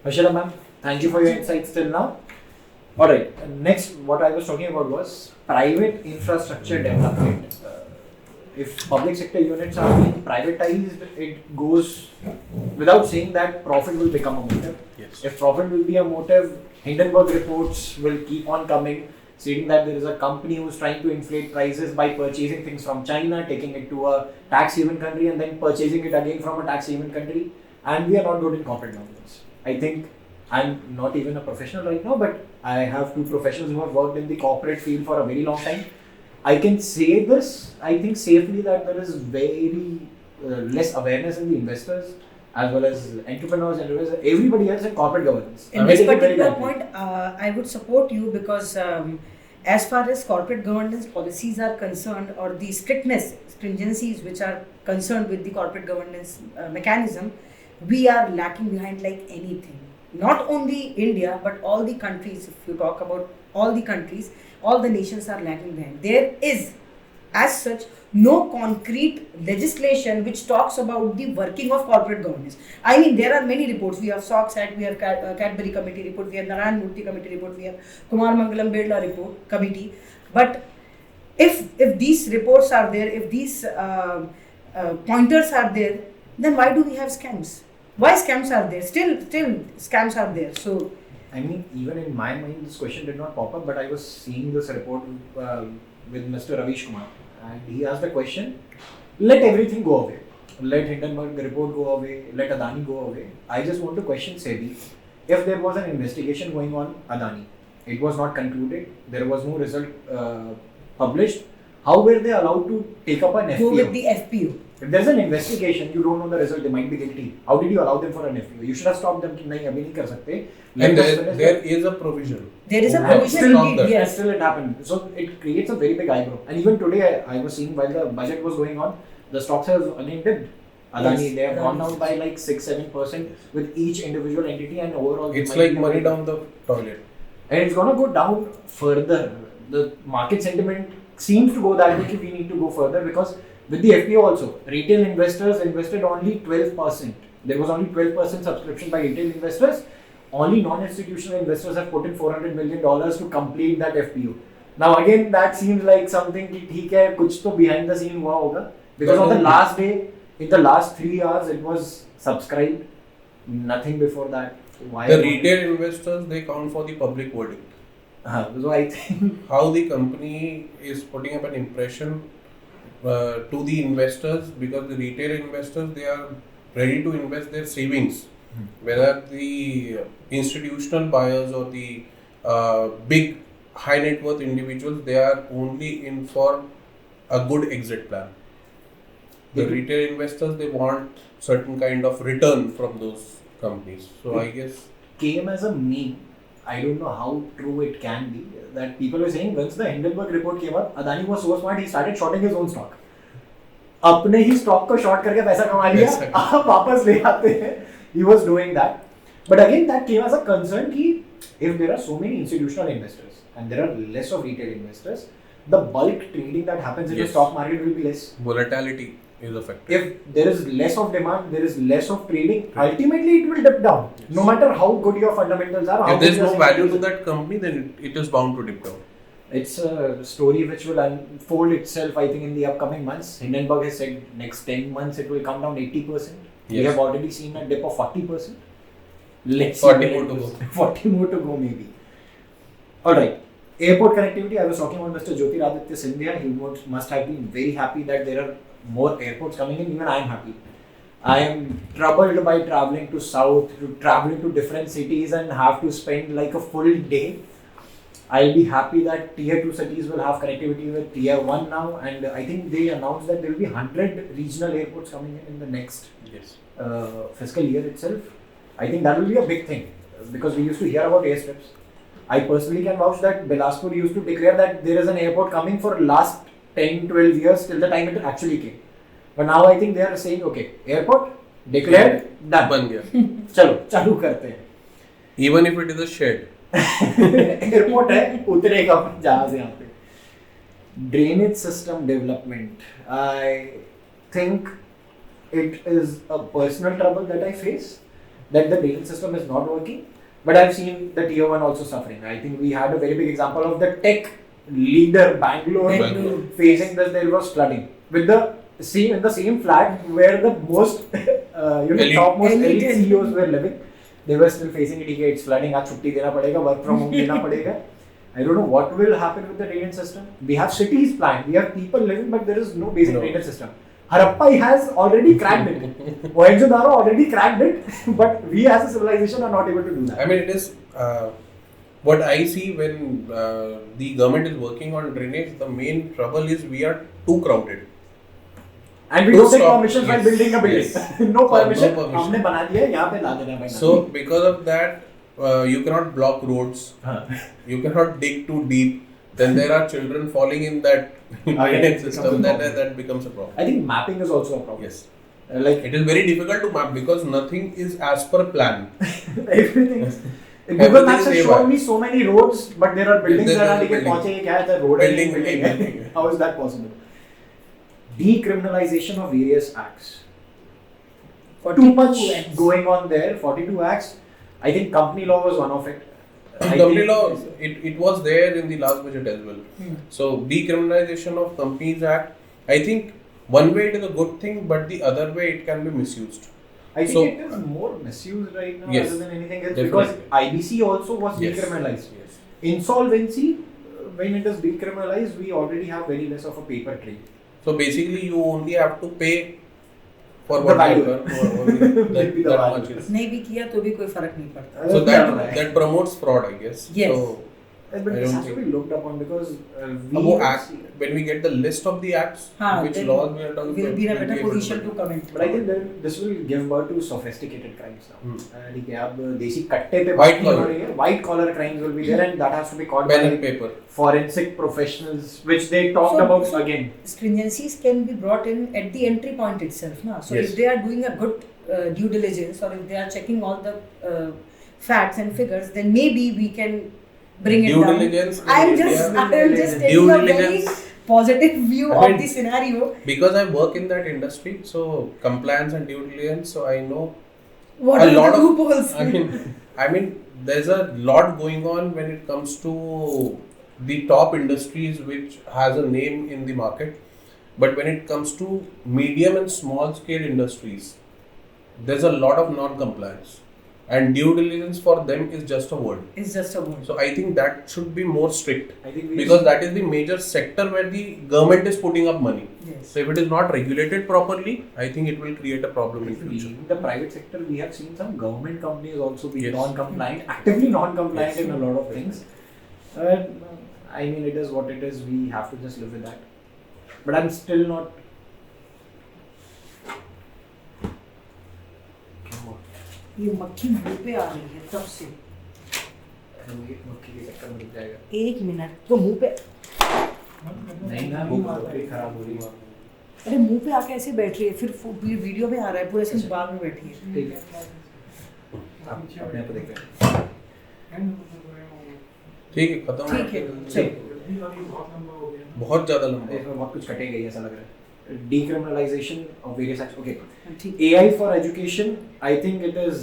Speaker 1: Harshila ma'am, thank you for your insights till now. Alright, next what I was talking about was private infrastructure development. If public sector units are being privatized, it goes without saying that profit will become a motive.
Speaker 4: Yes.
Speaker 1: If profit will be a motive, Hindenburg reports will keep on coming, stating that there is a company who is trying to inflate prices by purchasing things from China, taking it to a tax haven country and then purchasing it again from a tax haven country. And we are not good in corporate governance. I think I'm not even a professional right now, but I have two professionals who have worked in the corporate field for a very long time. I can say this, I think safely, that there is very less awareness in the investors as well as entrepreneurs and everybody else in corporate governance.
Speaker 3: In this particular point, I would support you because as far as corporate governance policies are concerned, or the stringencies which are concerned with the corporate governance mechanism, we are lacking behind like anything. Not only India, but all the countries. If you talk about all the countries, all the nations are lagging behind. There is, as such, no concrete legislation which talks about the working of corporate governance. I mean, there are many reports. We have SOX Act, we have Cadbury Committee report, we have Narayan Murthy Committee report, we have Kumar Mangalam Birla report committee. But if these reports are there, if these pointers are there, then why do we have scams? Why scams are there? Still scams are there. So,
Speaker 1: I mean, even in my mind, this question did not pop up, but I was seeing this report with Mr. Ravish Kumar, and he asked the question, let everything go away. Let Hindenburg report go away, let Adani go away. I just want to question SEBI. If there was an investigation going on Adani, it was not concluded, there was no result published, how were they allowed to take up an FPO?
Speaker 3: Go with the FPO.
Speaker 1: If there's an investigation, you don't know the result, they might be guilty. How did you allow them for an FPO? You should have stopped them. कि नहीं अभी नहीं कर सकते.
Speaker 4: And there is a provision.
Speaker 3: There is a
Speaker 1: And
Speaker 3: provision
Speaker 1: still,
Speaker 3: indeed, yes.
Speaker 1: still it happened. So it creates a very big eyebrow. And even today, I was seeing while the budget was going on, the stocks have again dipped. Adani,
Speaker 3: Yes.
Speaker 1: they have gone down by like 6-7% with each individual entity, and overall
Speaker 4: It's like money down the toilet.
Speaker 1: and it's gonna go down further. The market sentiment seems to go that way. We need to go further because with the FPO also, retail investors invested only 12%. There was only 12% subscription by retail investors. Only non-institutional investors have put in $400 million to complete that FPO. Now again, that seems like something कि ठीक है कुछ तो behind the scene हुआ होगा because on the last day, in the last 3 hours, it was subscribed. Nothing before that. Why?
Speaker 4: The retail investors, they count for the public verdict.
Speaker 1: So I think
Speaker 4: How the company is putting up an impression to the investors, because the retail investors, they are ready to invest their savings. Whether the institutional buyers or the big high net worth individuals, they are only in for a good exit plan. The retail investors, they want certain kind of return from those companies. So I guess
Speaker 1: came as a meme. I don't know how true it can be. That people were saying once the Hindenburg report came up, Adani was so smart, he started shorting his own stock. अपने ही stock को short करके पैसा कमा लिया, आप वापस ले आते हैं. He was doing that. But again, that came as a concern कि if there are so many institutional investors and there are less of retail investors, the bulk trading that happens in the
Speaker 4: Yes.
Speaker 1: stock market will be less.
Speaker 4: volatility is affected.
Speaker 1: If there is less of demand, there is less of trading, ultimately it will dip down.
Speaker 4: Yes.
Speaker 1: No matter how good your fundamentals are. how
Speaker 4: If there is
Speaker 1: good
Speaker 4: no
Speaker 1: your
Speaker 4: value to
Speaker 1: securities
Speaker 4: that company, then it is bound to dip down.
Speaker 1: It's a story which will unfold itself, I think, in the upcoming months. Hindenburg has said next 10 months it will come down 80%. We
Speaker 4: Yes.
Speaker 1: have already seen a dip of 40%. Let's
Speaker 4: 40
Speaker 1: see where
Speaker 4: more
Speaker 1: it
Speaker 4: to
Speaker 1: goes. 40 more to go maybe. Alright. Airport connectivity. I was talking about Mr. Jyotiraditya Scindia. He must have been very happy that there are more airports coming in. Even I am happy. I am troubled by traveling to south, traveling to different cities and have to spend like a full day. I'll be happy that tier 2 cities will have connectivity with tier 1 now, and I think they announced that there will be 100 regional airports coming in the next
Speaker 4: Yes.
Speaker 1: fiscal year itself. I think that will be a big thing because we used to hear about airstrips. I personally can vouch that Bilaspur used to declare that there is an airport coming for last 10-12 years till the time it actually came. But now I think they are saying, okay, airport declared, done.
Speaker 4: बन गया.
Speaker 1: चलो चालू करते हैं.
Speaker 4: Even if it is a shed.
Speaker 1: Airport है उतरेगा जहाज यहाँ पे. Drainage system development. I think it is a personal trouble that I face, that the drainage system is not working. But I've seen the tier 1 also suffering. I think we had a very big example of the tech leader Bangalore facing this. There was flooding with the same flat where the most topmost elite CEOs were living. They were still facing it. It's flooding. आज छुट्टी देना पड़ेगा. Work from home देना पड़ेगा. I don't know what will happen with the drainage system. We have cities planned. We have people living, but there is no basic drainage system. Harappa has already cracked it. Mohenjo-daro already cracked it, but we as a civilization are not able to do that.
Speaker 4: I mean, it is what I see when the government is working on drainage. The main trouble is we are too crowded.
Speaker 1: And we don't take permission while building a building.
Speaker 4: Yes.
Speaker 1: No permission.
Speaker 4: No permission.
Speaker 1: हमने बना दिया है, यहाँ पे ला देना भाई.
Speaker 4: So because of that, you cannot block roads. You cannot dig too deep. Then there are children falling in that drainage system. Then that becomes a problem.
Speaker 1: I think mapping is also a problem.
Speaker 4: Yes.
Speaker 1: Like
Speaker 4: It is very difficult to map because nothing is as per plan.
Speaker 1: everything. Google
Speaker 4: Everything
Speaker 1: Maps
Speaker 4: is
Speaker 1: has shown me so many roads, but there are buildings
Speaker 4: There
Speaker 1: that
Speaker 4: are
Speaker 1: are like
Speaker 4: buildings.
Speaker 1: पहुंचे क्या है? The road है,
Speaker 4: Building,
Speaker 1: building
Speaker 4: building,
Speaker 1: है.
Speaker 4: building.
Speaker 1: How is that possible? Decriminalization of various acts. Too much going on there. 42 acts. I think company law was one of it.
Speaker 4: Company law, it was there in the last budget as well. So decriminalization of Companies Act, I think one way it is a good thing, but the other way it can be misused.
Speaker 1: I think
Speaker 4: So,
Speaker 1: it is more misused right now
Speaker 4: yes,
Speaker 1: rather than anything else
Speaker 4: definitely.
Speaker 1: because IBC also was
Speaker 4: Yes.
Speaker 1: decriminalized.
Speaker 4: Yes.
Speaker 1: Insolvency, when it is decriminalized, we already have very less of a paper trail.
Speaker 4: So basically, you only have to pay for
Speaker 1: The
Speaker 4: what
Speaker 1: value.
Speaker 4: you earn, or that,
Speaker 1: Maybe the
Speaker 4: that
Speaker 1: value.
Speaker 4: much is.
Speaker 3: नहीं भी किया तो भी कोई फर्क नहीं पड़ता.
Speaker 4: So that promotes fraud, I guess.
Speaker 3: Yes.
Speaker 4: So
Speaker 1: But
Speaker 4: I
Speaker 1: this
Speaker 4: don't
Speaker 1: has to be
Speaker 4: think.
Speaker 1: looked upon because
Speaker 4: When we get the list of the acts, which
Speaker 3: then
Speaker 4: laws we are talking
Speaker 3: we'll
Speaker 4: about,
Speaker 3: be in a
Speaker 4: we'll
Speaker 3: better
Speaker 4: able
Speaker 3: position to comment.
Speaker 1: But I think that this will give birth to sophisticated crimes now. ठीक है, अब देसी कट्टे पे
Speaker 4: White
Speaker 1: बात नहीं हो
Speaker 4: collar.
Speaker 1: रही है. White collar crimes will be there, and that has to be caught
Speaker 4: pen
Speaker 1: by
Speaker 4: and paper.
Speaker 1: forensic professionals, which they talked about again.
Speaker 3: Stringencies can be brought in at the entry point itself. Na? So
Speaker 1: Yes.
Speaker 3: if they are doing a good due diligence, or if they are checking all the facts and figures, then maybe we can bring it
Speaker 4: Due
Speaker 3: down.
Speaker 4: diligence in
Speaker 3: I'm
Speaker 4: India-
Speaker 3: just
Speaker 4: Due
Speaker 3: taking a very
Speaker 4: diligence-
Speaker 3: positive view
Speaker 4: I mean,
Speaker 3: of the scenario.
Speaker 4: Because I work in that industry, so compliance and due diligence, so I know
Speaker 3: What
Speaker 4: a
Speaker 3: are
Speaker 4: lot
Speaker 3: the
Speaker 4: of.
Speaker 3: loopholes?
Speaker 4: I mean, there's a lot going on when it comes to the top industries which has a name in the market. But when it comes to medium and small scale industries, there's a lot of non-compliance, and due diligence for them is just a word.
Speaker 3: It's just a word.
Speaker 4: So I think that should be more strict,
Speaker 1: I think
Speaker 4: because that is the major sector where the government is putting up money.
Speaker 3: Yes.
Speaker 4: So if it is not regulated properly, I think it will create a problem in future.
Speaker 1: in the private sector, we have seen some government companies also be
Speaker 4: Yes.
Speaker 1: non-compliant, actively non-compliant in a lot of things. I mean, it is what it is. We have to just live with that. But I'm still not.
Speaker 3: ये मक्खी मुंह पे आ रही है तब से.
Speaker 1: मक्खी के चक्कर में रुक जाएगा.
Speaker 3: एक मिनट तो मुंह पे.
Speaker 1: नहीं ना, वो बकरी खराब हो रही है.
Speaker 3: अरे मुंह पे आके ऐसे बैठ रही है, फिर वीडियो में आ रहा है पूरे ऐसे बाल में बैठी है.
Speaker 1: ठीक है. आप अपने आप को देख रहे हैं.
Speaker 4: ठीक है, खत्म.
Speaker 3: ठीक है, चलो.
Speaker 4: बहुत ज्यादा लंबा.
Speaker 1: इसमें बहुत कुछ कटेगा ही ऐसा लग रहा है. Decriminalization of various acts. Okay.
Speaker 3: ठीक.
Speaker 1: AI for education, I think it is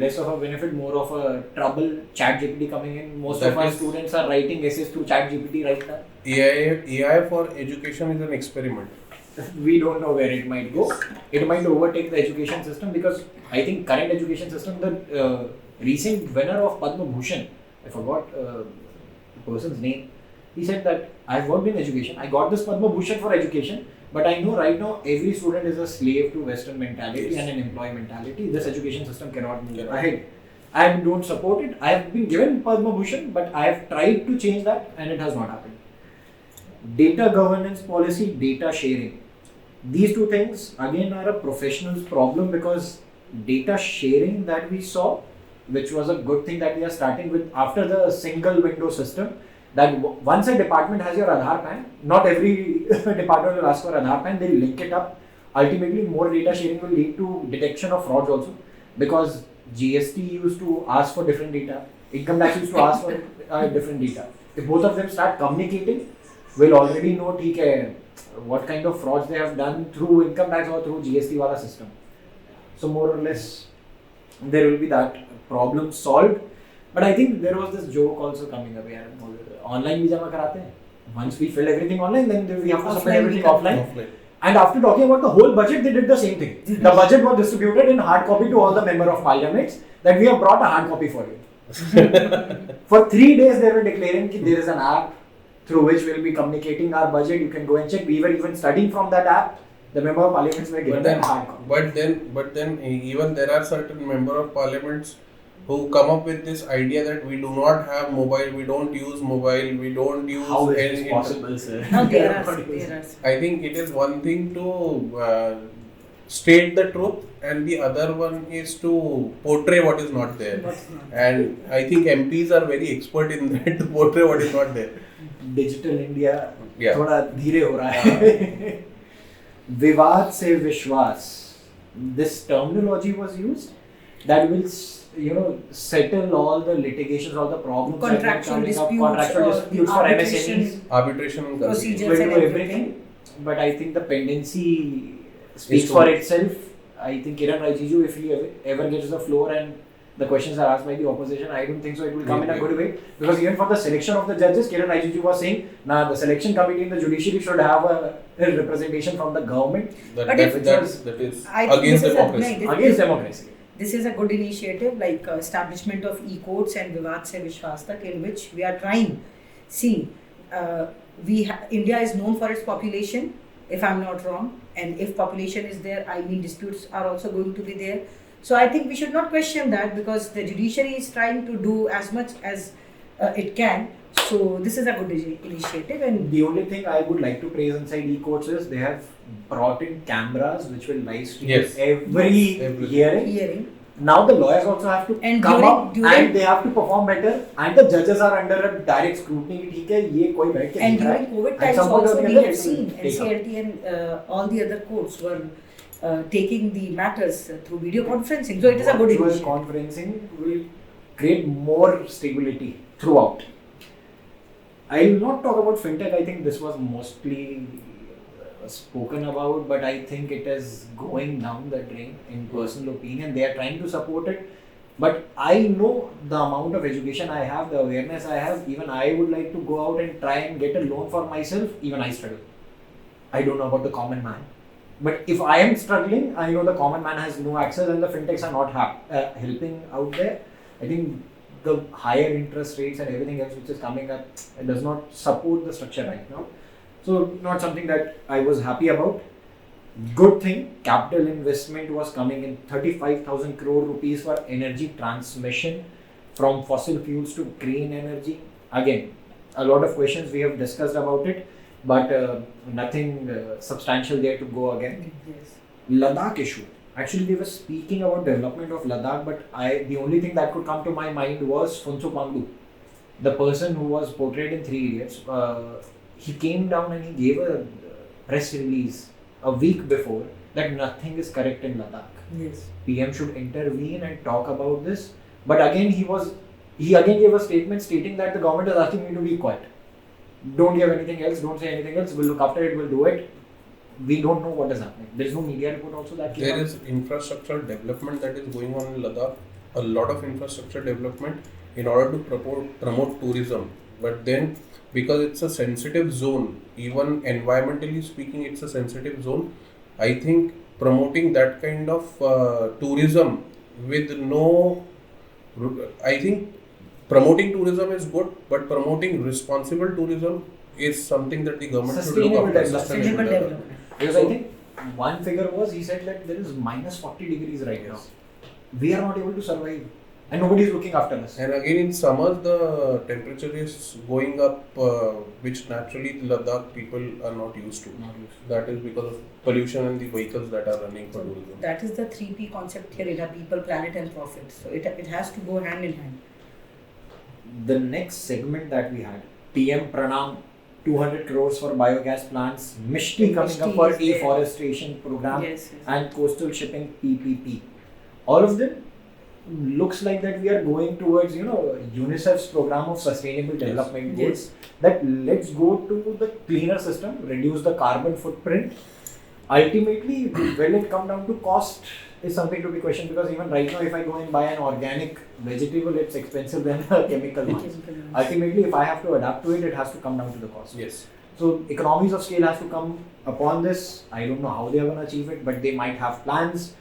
Speaker 1: less of a benefit, more of a trouble. Chat GPT coming in. Most
Speaker 4: That
Speaker 1: of our
Speaker 4: is-
Speaker 1: students are writing essays through Chat GPT right now.
Speaker 4: AI for education is an experiment.
Speaker 1: We don't know where it might go. It might overtake the education system because I think current education system, the recent winner of Padma Bhushan, I forgot the person's name. He said that I've worked in education. I got this Padma Bhushan for education, but I know right now every student is a slave to Western mentality
Speaker 4: Yes.
Speaker 1: and an employee mentality. This education system cannot move
Speaker 4: Cannot.
Speaker 1: ahead. I don't support it. I have been given Padma Bhushan, but I have tried to change that and it has not happened. Data governance policy, data sharing. These two things again are a professional's problem because data sharing that we saw, which was a good thing that we are starting with after the single window system, that once a department has your Aadhaar PAN, not every department will ask for Aadhaar PAN, they'll link it up. Ultimately, more data sharing will lead to detection of frauds also, because GST used to ask for different data, income tax used to ask for different data. If both of them start communicating, we'll already know ठीक है, what kind of frauds they have done through income tax or through GST wala system. So more or less, there will be that problem solved. But I think there was this joke also coming up. Online भी जमा कराते हैं. Once we fill everything online, then we have to submit
Speaker 3: Offline
Speaker 1: everything
Speaker 3: भी
Speaker 1: offline.
Speaker 4: Offline.
Speaker 1: And after talking about the whole budget, they did the same thing. The budget was distributed in hard copy to all the member of parliaments that we have brought a hard copy for you. For 3 days, they were declaring that there is an app through which we will be communicating our budget. You can go and check. We were even studying from that app. The member of parliaments were given a hard copy.
Speaker 4: But then even there are certain member of parliaments who come up with this idea that we do not have mobile, we don't use mobile, we don't use
Speaker 1: How is
Speaker 4: any
Speaker 1: this possible, sir?
Speaker 3: No, there are.
Speaker 4: I think it is one thing to state the truth, and the other one is to portray what is not there.
Speaker 3: What's not.
Speaker 4: And I think MPs are very expert in that, to portray what is not there.
Speaker 1: Digital India
Speaker 4: Yeah.
Speaker 1: थोड़ा धीरे हो रहा है. विवाद से विश्वास, this terminology was used that will settle all the litigations, all the problems that are
Speaker 3: Contractual
Speaker 1: coming up,
Speaker 3: disputes
Speaker 1: contractual
Speaker 3: or
Speaker 1: disputes for
Speaker 3: arbitration.
Speaker 1: MSMEs.
Speaker 4: Arbitration and
Speaker 3: Procedure.
Speaker 1: Will
Speaker 3: and
Speaker 1: do
Speaker 3: everything.
Speaker 1: everything, but I think the pendency speaks
Speaker 4: Is
Speaker 1: for
Speaker 4: true.
Speaker 1: itself. I think Kiran Rijiju, if he ever gets the floor and the questions are asked by the opposition, I don't think so it will come in a good way, because even for the selection of the judges, Kiran Rijiju was saying, the selection committee in the judiciary should have a representation from the government
Speaker 3: But if
Speaker 4: that is
Speaker 3: I think
Speaker 4: against
Speaker 3: this is
Speaker 4: democracy.
Speaker 1: against democracy.
Speaker 3: This is a good initiative, like establishment of e-courts and Vivad Se Vishwas Tak, in which we are trying. See, India is known for its population, if I'm not wrong, and if population is there, I mean disputes are also going to be there. So I think we should not question that, because the judiciary is trying to do as much as it can. So this is a good initiative, and
Speaker 1: The only thing I would like to praise inside e-courts is they have brought in cameras which will live stream
Speaker 4: Yes.
Speaker 1: every
Speaker 4: Every
Speaker 1: hearing. Now the lawyers also have to
Speaker 3: And
Speaker 1: come
Speaker 3: during-
Speaker 1: up and they have to perform better, and the judges are under a direct scrutiny कि ठीक है ये कोई बैठ के
Speaker 3: and
Speaker 1: देख रहा
Speaker 3: during
Speaker 1: है.
Speaker 3: COVID
Speaker 1: At
Speaker 3: times
Speaker 1: some point
Speaker 3: also
Speaker 1: or the
Speaker 3: we
Speaker 1: other
Speaker 3: have
Speaker 1: it will
Speaker 3: seen
Speaker 1: take up.
Speaker 3: NCLT and all the other courts were taking the matters through video conferencing. So it is a good
Speaker 1: Virtual
Speaker 3: initiative.
Speaker 1: conferencing will create more stability throughout. I will not talk about fintech. I think this was mostly spoken about, but I think it is going down the drain. In personal opinion, they are trying to support it, but I know the amount of education I have, the awareness I have. Even I would like to go out and try and get a loan for myself. Even I struggle. I don't know about the common man. But if I am struggling, I know the common man has no access, and the fintechs are not helping out there. I think the higher interest rates and everything else which is coming up, it does not support the structure right now. So not something that I was happy about. Good thing, capital investment was coming in 35,000 crore rupees for energy transmission from fossil fuels to green energy. Again, a lot of questions we have discussed about it, but nothing substantial there to go again.
Speaker 3: Yes.
Speaker 1: Ladakh issue. Actually, they were speaking about development of Ladakh, but the only thing that could come to my mind was Phuntsho Pangdu, the person who was portrayed in Three Idiots. He came down and he gave a press release a week before that nothing is correct in Ladakh.
Speaker 3: Yes.
Speaker 1: PM should intervene and talk about this. But again, he again gave a statement stating that the government is asking me to be quiet. Don't give anything else. Don't say anything else. We'll look after it. We'll do it. We don't know what is happening. There is no media report also that came
Speaker 4: There
Speaker 1: out.
Speaker 4: is infrastructure development that is going on in Ladakh. A lot of infrastructure development in order to promote tourism. But then, because it's a sensitive zone, even environmentally speaking, it's a sensitive zone. I think promoting that kind of tourism with no, I think promoting tourism is good, but promoting responsible tourism is something that the government should look
Speaker 1: Sustainable
Speaker 4: after.
Speaker 1: development.
Speaker 3: Sustainable development.
Speaker 1: Because I think one figure was he said that there is minus 40 degrees right now. We are not able to survive, and nobody is looking after us.
Speaker 4: And again, in summers, the temperature is going up, which naturally the Ladakh people are not used to. That is because of pollution and the vehicles that are running for tourism.
Speaker 3: That is the 3P concept here in a people, planet and profit. So it has to go hand in hand.
Speaker 1: The next segment that we had, PM Pranam, 200 crores for biogas plants, Mishti coming up
Speaker 3: Mishti
Speaker 1: for
Speaker 3: is there.
Speaker 1: afforestation program,
Speaker 3: Yes.
Speaker 1: and coastal shipping PPP. All of them looks like that we are going towards, UNICEF's program of sustainable development goals. That let's go to the cleaner system, reduce the carbon footprint. Ultimately, will it come down to cost is something to be questioned, because even right now if I go and buy an organic vegetable, it's expensive than a chemical one. Ultimately, if I have to adapt to it, it has to come down to the cost.
Speaker 4: Yes.
Speaker 1: So economies of scale has to come upon this. I don't know how they are going to achieve it, but they might have plans.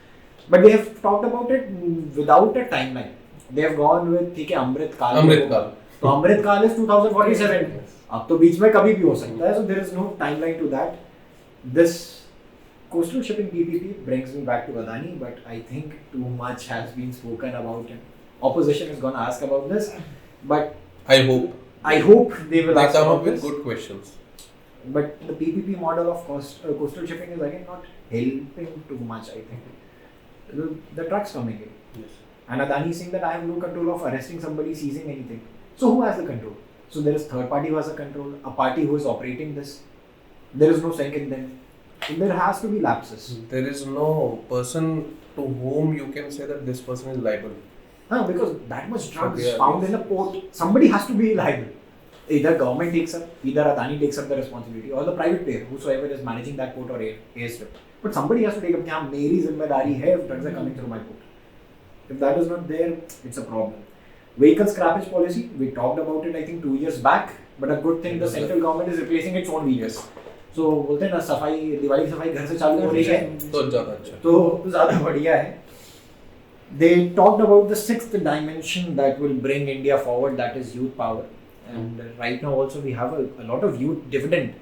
Speaker 1: But they have talked about it without a timeline. They have gone with ठीक है अमृत काल.
Speaker 4: Amrit Kal.
Speaker 1: तो अमृत काल is 2047. अब तो बीच में कभी भी हो सकता है. So there is no timeline to that. This coastal shipping PPP brings me back to Adani, but I think too much has been spoken about it. Opposition is going to ask about this, but
Speaker 4: I hope
Speaker 1: they will
Speaker 4: they
Speaker 1: ask
Speaker 4: come
Speaker 1: about
Speaker 4: up with
Speaker 1: this.
Speaker 4: good questions.
Speaker 1: But the PPP model of coastal shipping is again not helping too much, I think. The trucks coming in.
Speaker 4: Yes.
Speaker 1: And Adani is saying that I have no control of arresting somebody, seizing anything. So who has the control? So there is third party who has a control, a party who is operating this. There is no sync in them. And there has to be lapses.
Speaker 4: There is no person to whom you can say that this person is liable.
Speaker 1: Because that much drugs
Speaker 4: Okay,
Speaker 1: found
Speaker 4: yes.
Speaker 1: in a port, somebody has to be liable. Either government takes up, either Adani takes up the responsibility, or the private player, whosoever is managing that port or airstrip. But somebody has to take up कि हाँ मेरी जिम्मेदारी है if drugs are coming through my port. If that is not there, it's a problem. Vehicle scrappage policy, we talked about it I think 2 years back, but a good thing the central government is replacing its own vehicles. So बोलते हैं ना सफाई दिवाली की सफाई घर से चालू हो रही है
Speaker 4: तो ज़्यादा अच्छा.
Speaker 1: तो ज़्यादा बढ़िया है. They talked about the sixth dimension that will bring India forward, that is youth power. And right now also we have a lot of youth dividend.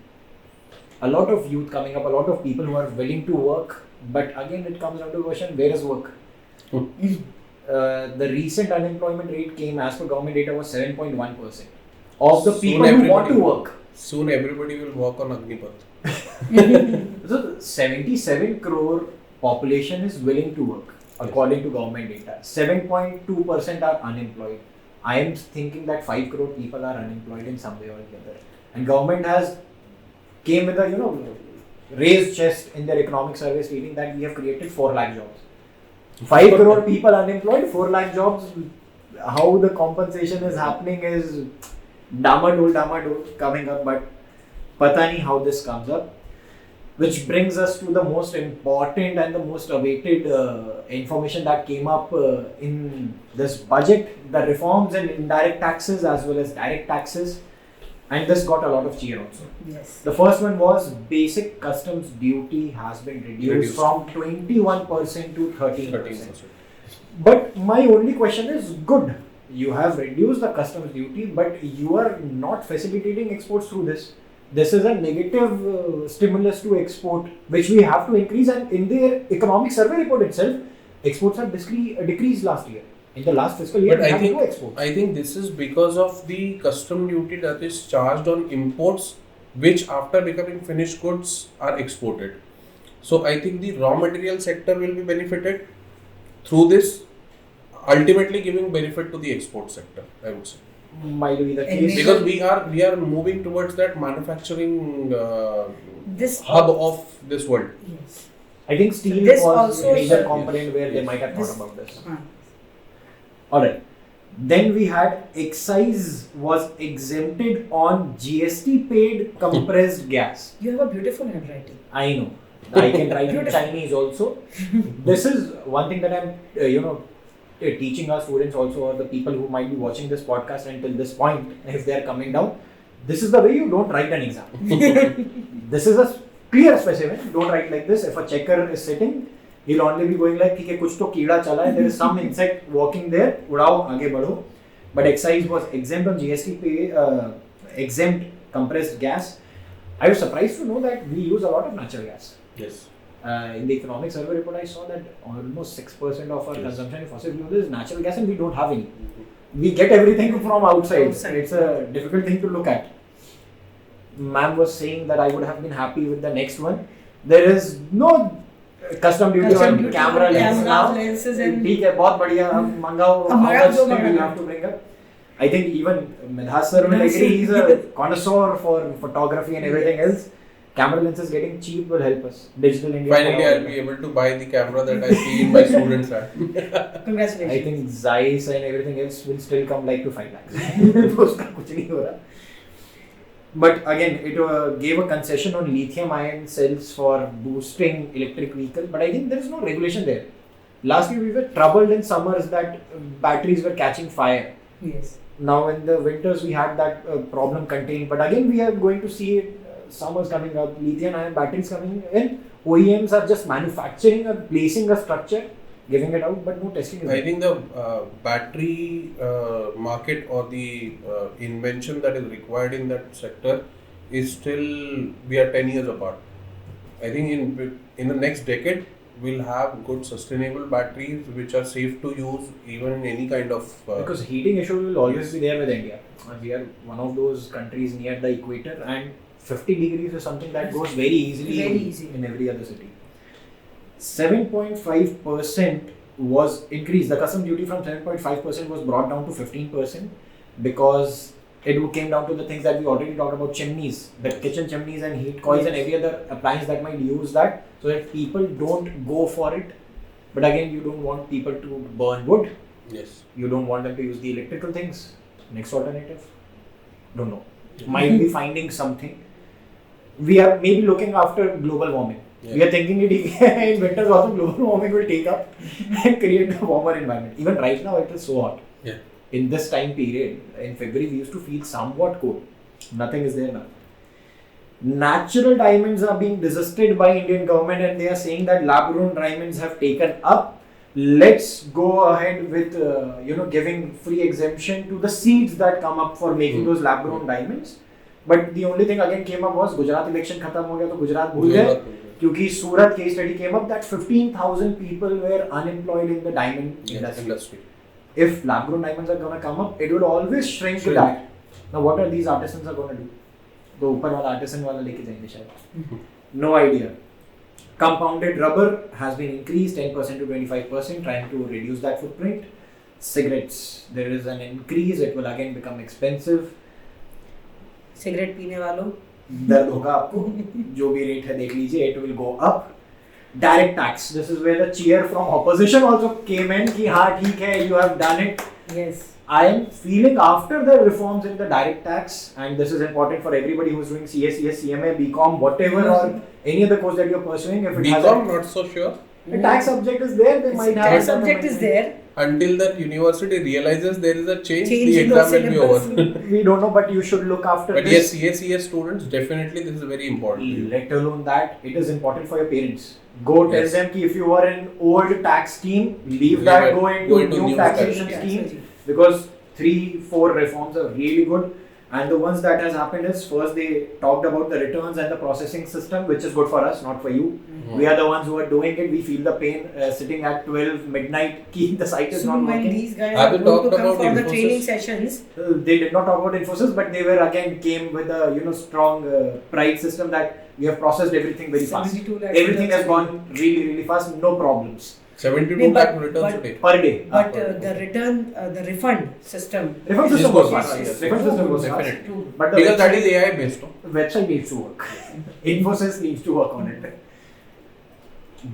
Speaker 1: A lot of youth coming up, a lot of people who are willing to work. But again it comes down to the question, where is work? the recent unemployment rate came as per government data was 7.1% of the
Speaker 4: Soon
Speaker 1: people who want to work.
Speaker 4: Soon everybody will walk on Agnipath.
Speaker 1: So 77 crore population is willing to work according to government data. 7.2% are unemployed. I am thinking that 5 crore people are unemployed in some way or the other. And government has came with a raised chest in their economic survey stating that we have created 4 lakh jobs. 5 crore people unemployed, 4 lakh jobs. How the compensation is happening is damadol coming up, but pata nahi how this comes up. Which brings us to the most important and the most awaited information that came up in this budget, the reforms in indirect taxes as well as direct taxes, and this got a lot of cheer also.
Speaker 3: Yes.
Speaker 1: The first one was basic customs duty has been reduced from 21% to 13%. But my only question is, good, you have reduced the customs duty, but you are not facilitating exports through this. This is a negative stimulus to export, which we have to increase. And in their economic survey report itself, exports have decreased last year. In the last fiscal year,
Speaker 4: But
Speaker 1: we have no exports.
Speaker 4: I think this is because of the custom duty that is charged on imports, which after becoming finished goods are exported. So I think the raw material sector will be benefited through this, ultimately giving benefit to the export sector, I would say.
Speaker 1: Might be the case.
Speaker 4: Because we are moving towards that manufacturing
Speaker 3: This
Speaker 4: hub of this world.
Speaker 3: Yes.
Speaker 1: I think steel
Speaker 3: This
Speaker 1: was
Speaker 3: also
Speaker 1: a major
Speaker 3: is-
Speaker 1: component where they
Speaker 4: Yes.
Speaker 1: might have thought
Speaker 3: This-
Speaker 1: about this.
Speaker 3: Ah.
Speaker 1: Alright. Then we had excise was exempted on GST paid compressed gas.
Speaker 3: You have a beautiful handwriting.
Speaker 1: I know. I can write in Chinese also. This is one thing that I'm, teaching our students also, or the people who might be watching this podcast until this point, if they are coming down. This is the way you don't write an exam. This is a clear specimen. Don't write like this. If a checker is sitting, he'll only be going like, ठीक है कुछ तो कीड़ा चला है. There is some insect walking there. उड़ाओ आगे बढ़ो. But excise was exempt on GST pay, exempt compressed gas. I was surprised to know that we use a lot of natural gas.
Speaker 4: Yes.
Speaker 1: In the economic survey report, I saw that almost 6% of our consumption in fossil fuel is natural gas, and we don't have any. We get everything from outside. It's a difficult thing to look at. Ma'am was saying that I would have been happy with the next one. There is no custom duty on camera lenses now. ठीक है, बहुत बढ़िया. हम मंगाओ. How much do you have to bring up? I think even Midhas sir will agree. He's a connoisseur for photography and everything else. Camera lenses getting cheap will help us. Digital India.
Speaker 4: Finally, I'll be able to buy the camera that I see in my students' hand.
Speaker 3: Congratulations.
Speaker 1: I think Zeiss and everything else will still come like to 5 lakhs. उसका कुछ नहीं हो रहा. But again, it gave a concession on lithium-ion cells for boosting electric vehicle. But I think there is no regulation there. Last year we were troubled in summers that batteries were catching fire.
Speaker 3: Yes.
Speaker 1: Now in the winters we had that problem contained. But again we are going to see it. Summers coming up, lithium-ion batteries coming in. OEMs are just manufacturing or placing a structure, giving it out, but no testing is
Speaker 4: I
Speaker 1: there.
Speaker 4: think the battery market or the invention that is required in that sector is still, we are 10 years apart. I think in the next decade, we'll have good sustainable batteries which are safe to use even in any kind of...
Speaker 1: Because heating issue will always be there with India. We are one of those countries near the equator, and 50 degrees is something that goes very easily in every other city. 7.5% was increased. The custom duty from 7.5% was brought down to 15% because it came down to the things that we already talked about, chimneys, the kitchen chimneys and heat coils and every other appliance that might use that, so that people don't go for it. But again, you don't want people to burn wood.
Speaker 4: Yes.
Speaker 1: You don't want them to use the electrical things. Next alternative? Don't know. Might be finding something. We are maybe looking after global warming.
Speaker 4: Yeah.
Speaker 1: We are thinking it in winters also global warming will take up and create a warmer environment. Even right now it is so hot.
Speaker 4: Yeah.
Speaker 1: In this time period, in February we used to feel somewhat cold. Nothing is there now. Natural diamonds are being desisted by Indian government and they are saying that lab-grown diamonds have taken up. Let's go ahead with giving free exemption to the seeds that come up for making those lab-grown diamonds. But the only thing again came up was Gujarat election खत्म हो गया तो गुजरात भूल गए क्योंकि सूरत case study came up that 15,000 people were unemployed in the diamond industry. If lab-grown diamonds are gonna come up, it will always shrink that. Now what are these artisans are gonna do? तो ऊपर वाला artisan वाला लेके जाएंगे शायद. No idea. Compounded rubber has been increased 10% to 25%, trying to reduce that footprint. Cigarettes, there is an increase. It will again become expensive.
Speaker 3: Cigarette पीने वालों
Speaker 1: दर्द होगा आपको. जो भी रेट है देख लीजिए. It will go up. Direct tax. This is where the cheer from opposition also came in. कि हाँ ठीक है, you have done it.
Speaker 3: Yes.
Speaker 1: I am feeling after the reforms in the direct tax, and this is important for everybody who is doing CA, CS, CMA, BCom, whatever, or any other course that you are pursuing. If it has
Speaker 4: BCom, not so sure.
Speaker 1: the tax subject is there, they might have.
Speaker 3: Tax subject is there.
Speaker 4: Until that university realizes there is a change the
Speaker 3: in the
Speaker 4: exam will be
Speaker 3: syllabus.
Speaker 4: over.
Speaker 1: We don't know, but you should look after
Speaker 4: But
Speaker 1: this.
Speaker 4: yes, CA students, definitely this is very important.
Speaker 1: Let alone that, it is important for your parents. Go tell them ki if you are in old tax scheme, leave that, go into new taxation scheme, because 3-4 reforms are really good. And the ones that has happened is, first they talked about the returns and the processing system, which is good for us, not for you. We are the ones who are doing it. We feel the pain sitting at 12 midnight ki the site is not
Speaker 3: When
Speaker 1: working.
Speaker 3: these guys
Speaker 4: Have
Speaker 3: are
Speaker 4: you
Speaker 3: going to
Speaker 4: talked
Speaker 3: come
Speaker 4: about
Speaker 3: for the
Speaker 4: Infosys?
Speaker 3: training sessions,
Speaker 1: They did not talk about Infosys, but they were again came with a strong pride system that we have processed everything very fast.
Speaker 3: 72 lakhs
Speaker 1: Everything has gone really fast, no problems
Speaker 4: 72 lakh returns today.
Speaker 1: per day.
Speaker 3: but the refund system.
Speaker 1: Refund
Speaker 4: This
Speaker 1: system
Speaker 4: goes
Speaker 1: was fast.
Speaker 4: fast, yes.
Speaker 1: Refund system was fast.
Speaker 4: Definitely.
Speaker 1: But the
Speaker 4: Because that
Speaker 1: website,
Speaker 4: is AI based. No?
Speaker 1: website needs to work. Infosys needs to work on it.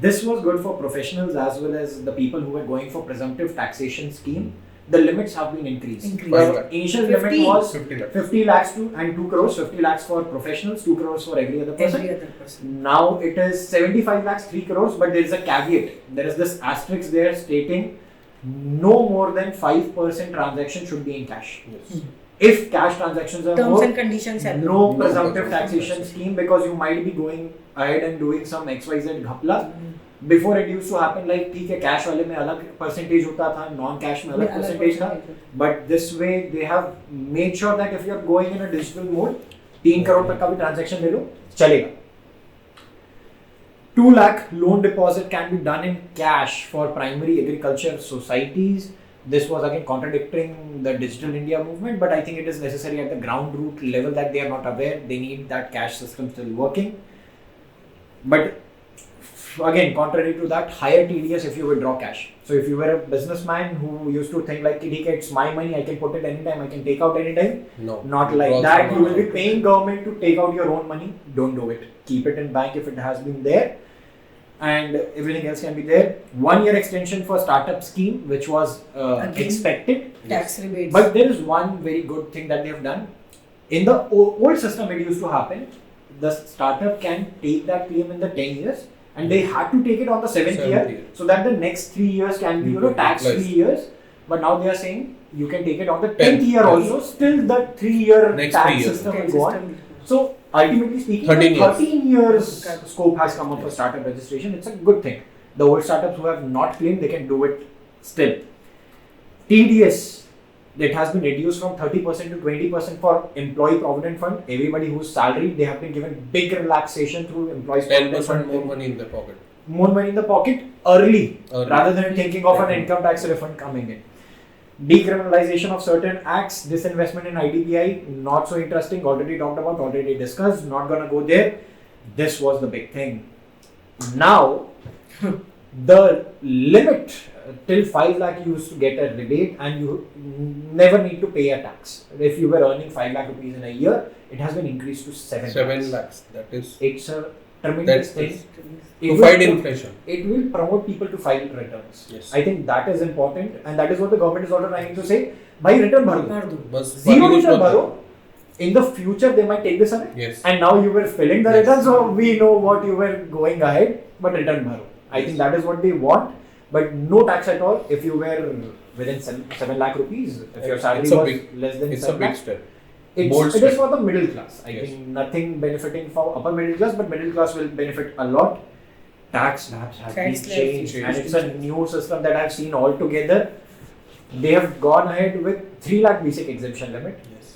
Speaker 1: This was good for professionals as well as the people who were going for presumptive taxation scheme. The limits have been increased.
Speaker 3: Increased.
Speaker 1: The initial
Speaker 3: 50.
Speaker 1: limit was
Speaker 4: 50 lakhs.
Speaker 1: 50 lakhs to and 2 crores. 50 lakhs for professionals, 2 crores for every other person.
Speaker 3: Every other person.
Speaker 1: Now it is 75 lakhs, 3 crores, but there is a caveat. There is this asterisk there stating no more than 5% transaction should be in cash.
Speaker 4: Yes.
Speaker 1: If cash transactions are
Speaker 3: Terms
Speaker 1: more,
Speaker 3: and conditions have
Speaker 1: no
Speaker 4: No
Speaker 1: presumptive
Speaker 4: presumptive
Speaker 1: taxation
Speaker 4: taxation.
Speaker 1: scheme, because you might be going ahead and doing some XYZ ghapla. Before it used to happen like ठीक है cash वाले में अलग percentage होता था, non-cash में अलग percentage था. But this way they have made sure that if you are going in a digital mode, 3 crore तक का भी transaction ले लो, चलेगा. 2 lakh loan deposit can be done in cash for primary agriculture societies. This was again contradicting the digital India movement, but I think it is necessary at the ground root level that they are not aware. They need that cash system still working. But again, contrary to that, higher TDS if you withdraw cash. So if you were a businessman who used to think like, it's my money, I can put it anytime, I can take out anytime.
Speaker 4: No.
Speaker 1: Not like that. You will be paying government to take out your own money. Don't do it. Keep it in bank if it has been there. And everything else can be there. 1 year extension for startup scheme, which was expected.
Speaker 3: tax rebates.
Speaker 1: But there is one very good thing that they have done. In the old system, it used to happen. The startup can take that claim in the 10 years, and they had to take it on the 7th year, so that the next 3 years can be tax free years. But now they are saying you can take it on the 10th year also. Still, the 3-year
Speaker 4: Next
Speaker 1: tax
Speaker 4: 3 years.
Speaker 1: system will go on. So ultimately speaking,
Speaker 4: 13
Speaker 1: years scope has come up for startup registration. It's a good thing. The old startups who have not claimed, they can do it still. TDS, it has been reduced from 30% to 20% for employee provident fund. Everybody who's salaried, they have been given big relaxation through employees provident
Speaker 4: 10%
Speaker 1: fund.
Speaker 4: more money in the pocket.
Speaker 1: More money in the pocket early. Rather than thinking of an
Speaker 4: Definitely.
Speaker 1: income tax refund coming in. Decriminalization of certain acts, disinvestment in IDPI, not so interesting, already talked about, already discussed, not gonna go there. This was the big thing. Now, the limit till 5 lakh you used to get a rebate and you never need to pay a tax. If you were earning 5 lakh rupees in a year, it has been increased to 7
Speaker 4: 7 lakhs. That is
Speaker 1: It's a tremendous
Speaker 4: That's
Speaker 1: thing.
Speaker 4: to fight inflation.
Speaker 1: It will promote people to file returns.
Speaker 4: Yes.
Speaker 1: I think that is important, and that is what the government is also trying to say. By return bharo.
Speaker 4: बस
Speaker 1: Zero
Speaker 4: बाकी
Speaker 1: return
Speaker 4: कुछ
Speaker 1: bharo. In the future, they might take this away.
Speaker 4: Yes.
Speaker 1: And now you were filling the
Speaker 4: Yes.
Speaker 1: return, so we know what you were going ahead. But return bharo. I think that is what they want. But no tax at all if you were within 7 lakh rupees. If your salary
Speaker 4: It's a
Speaker 1: was
Speaker 4: big-
Speaker 1: less than
Speaker 4: It's a
Speaker 1: 7
Speaker 4: big
Speaker 1: lakh.
Speaker 4: step.
Speaker 1: It
Speaker 4: Bold
Speaker 1: is
Speaker 4: step.
Speaker 1: for the middle class. I
Speaker 4: Yes.
Speaker 1: think nothing benefiting for upper middle class, but middle class will benefit a lot. Tax slabs have been
Speaker 3: Tax slabs
Speaker 1: changed, and
Speaker 4: changed.
Speaker 1: it's a new system that I've seen altogether. They have gone ahead with 3 lakh basic exemption limit.
Speaker 4: Yes.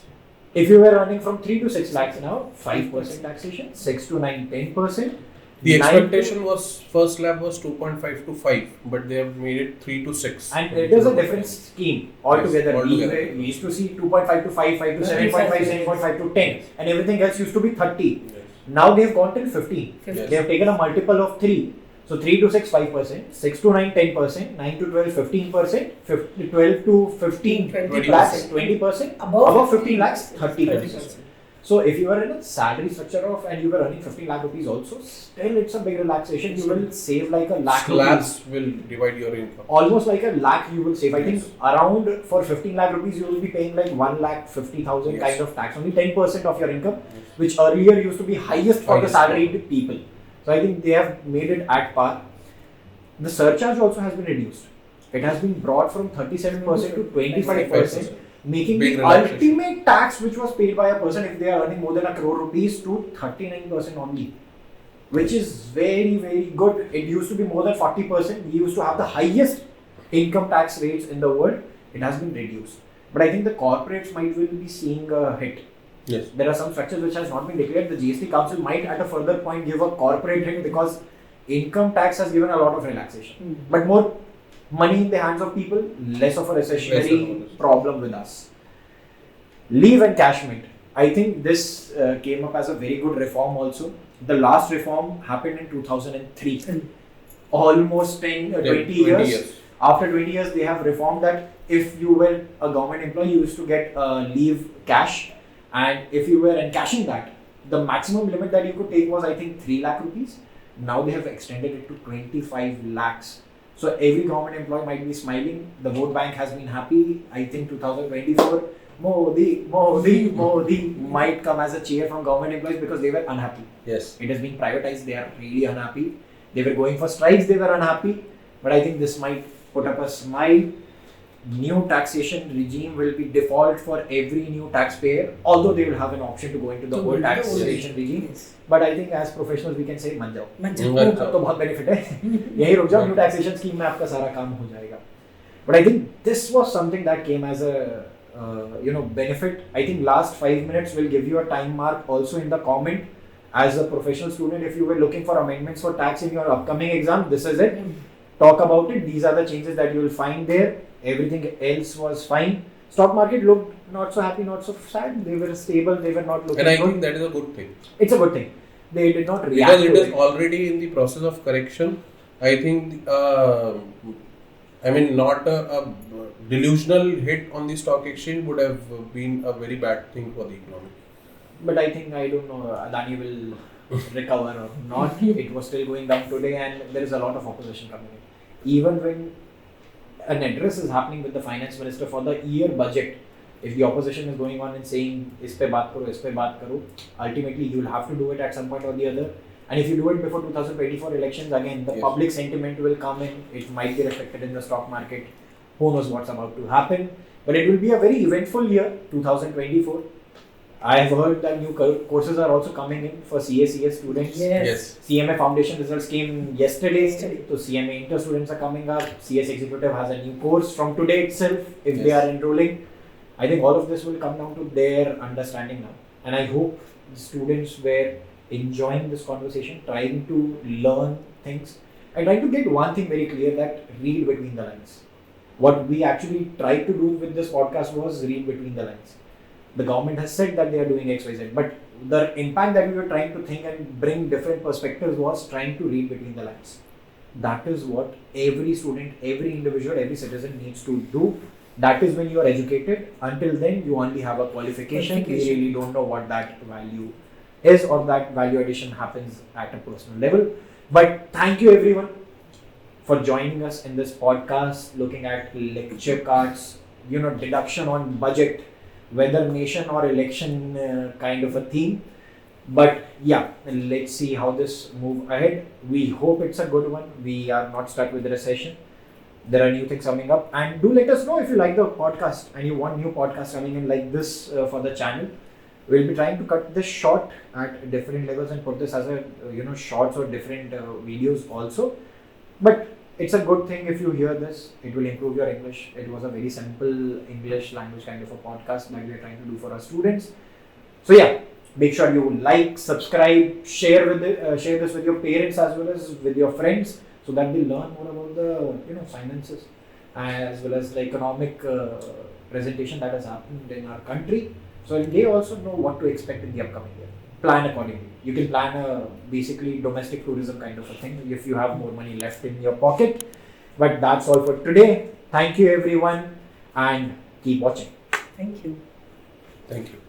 Speaker 1: If you were earning from 3 to 6 lakhs now, 5% taxation, 6 to 9, 10%.
Speaker 4: The
Speaker 1: 9
Speaker 4: expectation was first slab was 2.5 to 5, but they have made it 3 to 6.
Speaker 1: And it is a different scheme altogether.
Speaker 4: Yes, altogether.
Speaker 1: We used to see 2.5 to 5, 5 to 7.5, 7.5 to 10, and everything else used to be 30.
Speaker 4: Yes.
Speaker 1: Now they've gone till 15.
Speaker 4: Yes.
Speaker 1: They have taken a multiple of 3. So 3 to 6, 5%, 6 to 9, 10%, 9 to 12, 15%, 12 to 15,
Speaker 3: 20%.
Speaker 1: lakhs, 20%, above 15 lakhs, 30%. So if you are in a salary structure of and you were earning 15 lakh rupees also, still it's a big relaxation. You will save like a lakh
Speaker 4: Slabs
Speaker 1: rupees.
Speaker 4: will divide your income.
Speaker 1: Almost like a lakh you will save. I think around for 15 lakh rupees you will be paying like 1 lakh 50,000 kind of tax. Only 10% of your income, which earlier used to be highest for the salaried people. So I think they have made it at par. The surcharge also has been reduced. It has been brought from 37% to 25%. Making
Speaker 4: Big
Speaker 1: the
Speaker 4: relaxation.
Speaker 1: ultimate tax which was paid by a person if they are earning more than 1 crore rupees to 39% only, which is very, very good. It used to be more than 40%. We used to have the highest income tax rates in the world. It has been reduced. But I think the corporates might will be seeing a hit.
Speaker 4: Yes.
Speaker 1: There are some structures which has not been declared. The GST Council might at a further point give a corporate hit because income tax has given a lot of relaxation. But more money in the hands of people, less of a recessionary problem with us. Leave encashment. I think this came up as a very good reform also. The last reform happened in 2003. Almost 20 years. After 20 years, they have reformed that if you were a government employee, you used to get leave cash. And if you were encashing that, the maximum limit that you could take was I think 3 lakh rupees. Now they have extended it to 25 lakhs. So every government employee might be smiling. The vote bank has been happy. I think 2024, Modi might come as a cheer from government employees because they were unhappy.
Speaker 4: Yes.
Speaker 1: It has been privatized. They are really unhappy. They were going for strikes. They were unhappy. But I think this might put up a smile. New taxation regime will be default for every new taxpayer, although they will have an option to go into the old taxation regime. But I think as professionals we can say मान जाओ तो बहुत benefit है यही रुक जाओ new taxation scheme में आपका सारा काम हो जाएगा. But I think this was something that came as a benefit. I think last 5 minutes will give you a time mark also in the comment. As a professional student, if you were looking for amendments for tax in your upcoming exam, this is it. Talk about it. These are the changes that you will find there. Everything else was fine. Stock market looked not so happy, not so sad. They were stable. They were not looking
Speaker 4: And I
Speaker 1: good.
Speaker 4: think that is a good thing.
Speaker 1: It's a good thing. They did not react
Speaker 4: Because it
Speaker 1: to
Speaker 4: is already in the process of correction. I think, not a delusional hit on the stock exchange would have been a very bad thing for the economy.
Speaker 1: But I think, I don't know, Adani will recover or not. It was still going down today and there is a lot of opposition coming in. Even when an address is happening with the finance minister for the year budget, if the opposition is going on and saying, इस पे बात करो, ultimately you will have to do it at some point or the other. And if you do it before 2024 elections, again, the public sentiment will come in. It might get reflected in the stock market. Who knows what's about to happen. But it will be a very eventful year, 2024. I have heard that new courses are also coming in for CS students.
Speaker 4: Yes.
Speaker 1: CMA foundation results came yesterday. So CMA inter students are coming up. CS executive has a new course from today itself if they are enrolling. I think all of this will come down to their understanding now. And I hope the students were enjoying this conversation, trying to learn things and trying to get one thing very clear, that read between the lines. What we actually tried to do with this podcast was read between the lines. The government has said that they are doing XYZ, but the impact that we were trying to think and bring different perspectives was trying to read between the lines. That is what every student, every individual, every citizen needs to do. That is when you are educated. Until then, you only have a qualification. We really don't know what that value is or that value addition happens at a personal level. But thank you everyone for joining us in this podcast, looking at lecture cards, deduction on budget, whether nation or election kind of a theme. But yeah, let's see how this move ahead. We hope it's a good one. We are not stuck with the recession. There are new things coming up, and do let us know if you like the podcast and you want new podcasts coming in like this for the channel. We'll be trying to cut this short at different levels and put this as a shorts or different videos also. But it's a good thing if you hear this. It will improve your English. It was a very simple English language kind of a podcast that we are trying to do for our students. So yeah, Make sure you like, subscribe, share share this with your parents as well as with your friends, so that they learn more about the finances as well as the economic presentation that has happened in our country. So they also know what to expect in the upcoming year. Plan accordingly. You can plan a basically domestic tourism kind of a thing if you have more money left in your pocket. But that's all for today. Thank you everyone and keep watching.
Speaker 3: Thank you.
Speaker 4: Thank you.